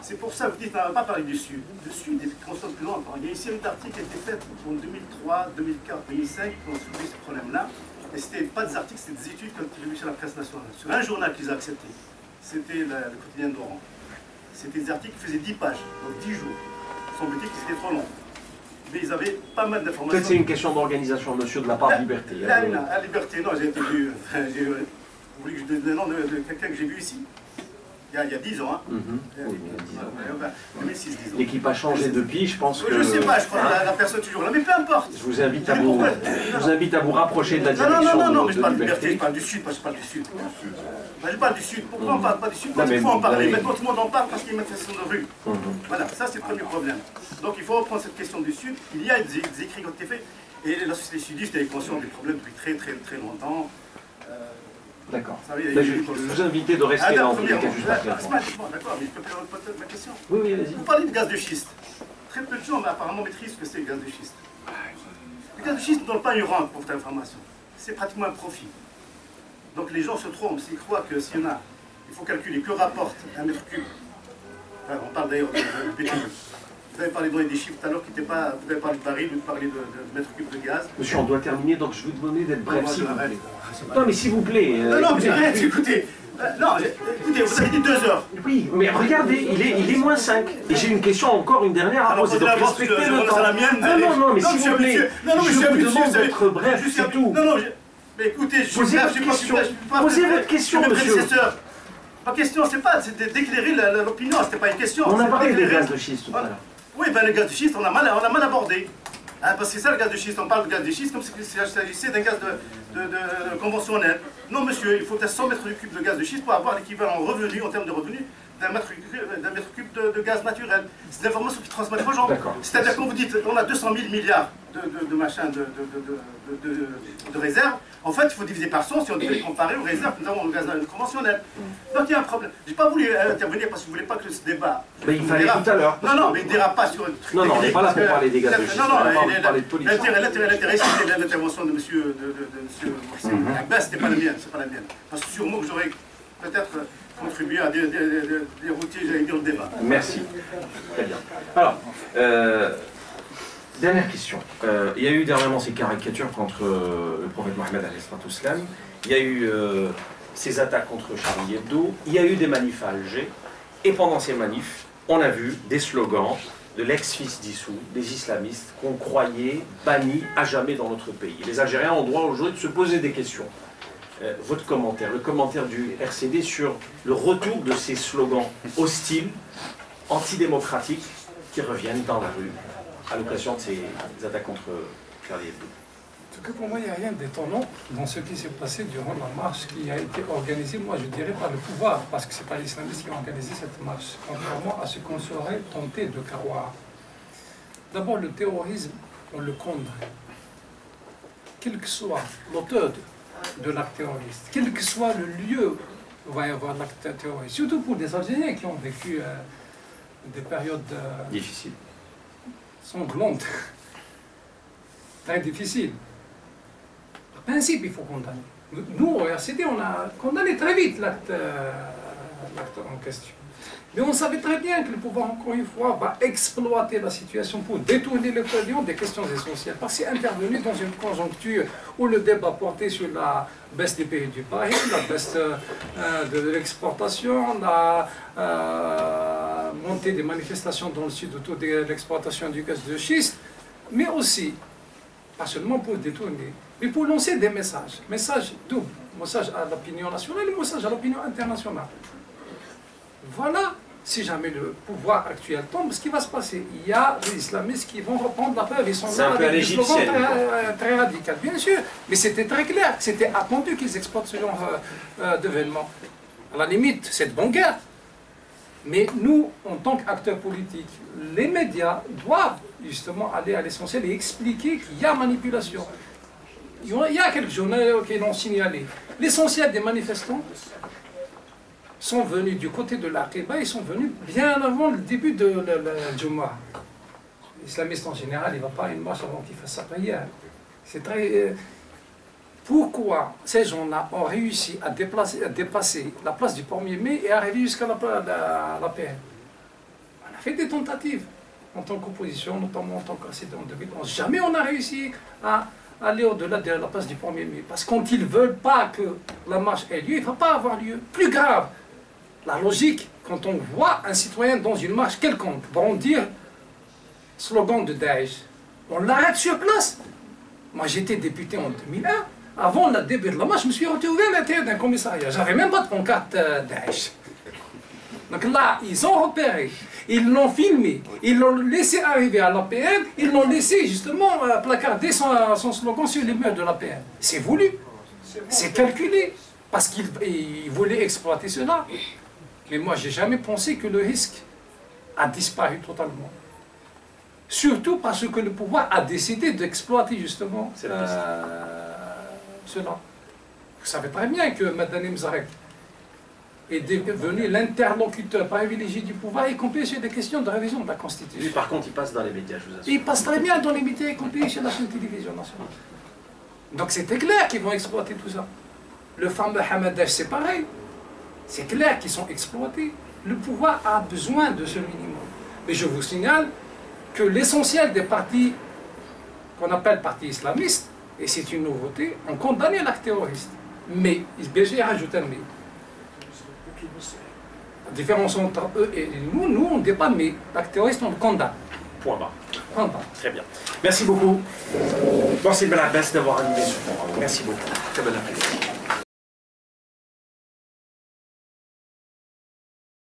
C'est pour ça que vous dites, on ne va pas parler du Sud. Le Sud est constant plus longtemps. Il y a une série d'articles qui ont été faits en 2003, 2004, 2005 qui ont soulevé ce problème-là. Et ce n'était pas des articles, c'était des études qui ont été vues sur la presse nationale. Sur un journal qu'ils ont accepté, c'était le quotidien d'Oran. C'était des articles qui faisaient 10 pages, donc 10 jours. Semble-t-il qu'ils étaient trop longs. Mais ils avaient pas mal d'informations. Peut-être c'est une question d'organisation, monsieur, de la part de Liberté. La Liberté, non, j'ai été vu. Vous voulez que je donne le nom de quelqu'un que j'ai vu ici? Il y a 10 ans, hein. Oui, il y a 10 ans. 2006, 10 ans. L'équipe a changé depuis, je pense que... Je ne sais pas, je crois que la personne est toujours là, mais peu importe. Je vous invite à vous rapprocher de la direction non, mais je parle de Liberté, je parle du Sud, je parle du Sud. Je parle du Sud. Pourquoi on ne parle pas du Sud? Parce qu'il faut en parler. Maintenant, tout le monde en parle parce qu'il y a une manifestation de rue. Voilà, ça c'est le premier problème. Donc il faut reprendre cette question du Sud. Il y a des écrits qui ont été faits. Et la société sudiste est consciente des problèmes depuis très longtemps. D'accord. Je vous invite de rester là en tout cas juste après. D'accord, mais je peux poser ma question. Oui, vas-y. Vous parlez de gaz de schiste. Très peu de gens apparemment maîtrisent ce que c'est le gaz de schiste. Le gaz de schiste ne donne pas une rente pour cette information. C'est pratiquement un profit. Donc les gens se trompent s'ils croient que s'il y en a, il faut calculer que rapporte un mètre cube. Enfin, on parle d'ailleurs de pétrole. Vous avez parlé des chiffres tout à l'heure qui n'étaient pas. Vous avez parlé de baril, vous parlez de mètre cube de gaz. Monsieur, on doit terminer, donc je vais vous demander d'être bref, s'il vous plaît. Non, mais s'il vous plaît. Non, mais écoutez. Non, écoutez, vous avez dit 2 heures. Oui, mais regardez, il est moins 5. Et j'ai une question, encore une dernière à poser. Donc respectez le temps. Non, mais s'il vous plaît, je vous demande d'être bref, c'est tout. Non, mais écoutez, je suis bref, posez votre question, monsieur. Ma question, c'est d'éclairer l'opinion, c'était pas une question. On a parlé des gaz de schiste tout à l'heure. Oui, ben le gaz de schiste, on a mal abordé. Hein, parce que c'est ça le gaz de schiste, on parle de gaz de schiste comme s'il s'agissait d'un gaz de conventionnel. Non monsieur, il faut peut-être 100 mètres cubes de gaz de schiste pour avoir l'équivalent en revenu, en termes de revenus, d'un mètre cube de gaz naturel. C'est l'information qui transmet aux gens. C'est-à-dire quand vous dites on a 200 000 milliards de réserves, en fait il faut diviser par 100 si on devait comparer aux réserves que nous avons au gaz conventionnel. Donc il y a un problème. Je n'ai pas voulu intervenir parce que vous ne voulez pas que ce débat... Mais il fallait tout à l'heure. Non, mais il ne dérape pas sur un truc. Non, on n'est pas là pour parler des gaz de schiste. L'intérêt c'était l'intervention de monsieur Abbas, c'était pas la mienne, c'est pas la mienne. Parce que sûrement que j'aurais peut-être contribué à dérouter, j'allais dire, le débat. Merci. Très bien. Alors, dernière question. Il y a eu dernièrement ces caricatures contre le prophète Mohammed alayhi sallam. Il y a eu ces attaques contre Charlie Hebdo. Il y a eu des manifs à Alger. Et pendant ces manifs, on a vu des slogans de l'ex-fils d'Issou, des islamistes qu'on croyait bannis à jamais dans notre pays. Les Algériens ont le droit aujourd'hui de se poser des questions. Votre commentaire, le commentaire du RCD sur le retour de ces slogans hostiles, antidémocratiques, qui reviennent dans la rue à l'occasion de ces attaques contre Charlie Hebdo. En tout cas, pour moi, il n'y a rien d'étonnant dans ce qui s'est passé durant la marche qui a été organisée, moi je dirais, par le pouvoir, parce que ce n'est pas les islamistes qui ont organisé cette marche, contrairement à ce qu'on serait tenté de croire. D'abord, le terrorisme, on le condamne. Quel que soit l'auteur de l'acte terroriste, quel que soit le lieu où va y avoir l'acte terroriste, surtout pour des Algériens qui ont vécu des périodes difficiles, sanglantes, très difficiles. En principe, il faut condamner. Nous, au RCD, on a condamné très vite l'acte en question. Mais on savait très bien que le pouvoir, encore une fois, va exploiter la situation pour détourner l'opinion des questions essentielles. Parce que c'est intervenu dans une conjoncture où le débat portait sur la baisse des pays du baril, la baisse de l'exportation, la montée des manifestations dans le sud autour de l'exploitation du gaz de schiste, mais aussi, pas seulement pour détourner, mais pour lancer des messages. Messages doubles. Message à l'opinion nationale et message à l'opinion internationale. Voilà, si jamais le pouvoir actuel tombe, ce qui va se passer. Il y a les islamistes qui vont reprendre la preuve. Ils sont là avec des slogans très radicaux, bien sûr. Mais c'était très clair, c'était attendu qu'ils exploitent ce genre d'événements. À la limite, c'est de bonne guerre. Mais nous, en tant qu'acteurs politiques, les médias doivent justement aller à l'essentiel et expliquer qu'il y a manipulation. Il y a quelques journaux qui l'ont signalé. L'essentiel des manifestants, sont venus du côté de l'Aqiba, ils sont venus bien avant le début de la Jumu'ah. L'islamiste en général, il ne va pas à une marche avant qu'il fasse sa prière. C'est très... Pourquoi ces gens-là ont réussi à dépasser la place du 1er mai et arriver jusqu'à la PN? On a fait des tentatives en tant qu'opposition, notamment en tant qu'ACD en 2011. Jamais on a réussi à aller au-delà de la place du 1er mai. Parce que quand ils ne veulent pas que la marche ait lieu, il ne va pas avoir lieu. Plus grave, la logique, quand on voit un citoyen dans une marche quelconque brandir slogan de Daesh, on l'arrête sur place. Moi j'étais député en 2001. Avant le début de la marche, je me suis retrouvé à l'intérieur d'un commissariat. J'avais même pas de pancarte Daesh. Donc là, ils ont repéré, ils l'ont filmé, ils l'ont laissé arriver à l'APN, ils l'ont laissé justement placarder son slogan sur les murs de l'APN. C'est voulu, c'est calculé, parce qu'ils voulaient exploiter cela. Mais moi, j'ai jamais pensé que le risque a disparu totalement. Surtout parce que le pouvoir a décidé d'exploiter justement cela. Vous savez très bien que Madani Mzarek est devenu l'interlocuteur privilégié du pouvoir, y compris sur des questions de révision de la Constitution. Lui, par contre, il passe dans les médias, je vous assure. Il passe très bien dans les médias, y compris sur la chaîne de télévision nationale. Donc c'était clair qu'ils vont exploiter tout ça. Le fameux Hamadach, c'est pareil. C'est clair qu'ils sont exploités. Le pouvoir a besoin de ce minimum. Mais je vous signale que l'essentiel des partis qu'on appelle partis islamistes, et c'est une nouveauté, ont condamné l'acte terroriste. Mais, bien sûr, il rajoute un mais. La différence entre eux et nous, on ne dit pas mais. L'acte terroriste, on le condamne. Point barre. Point barre. Très bien. Merci beaucoup. Merci Belal Abbas d'avoir animé ce forum. Merci beaucoup. Très belle après-midi.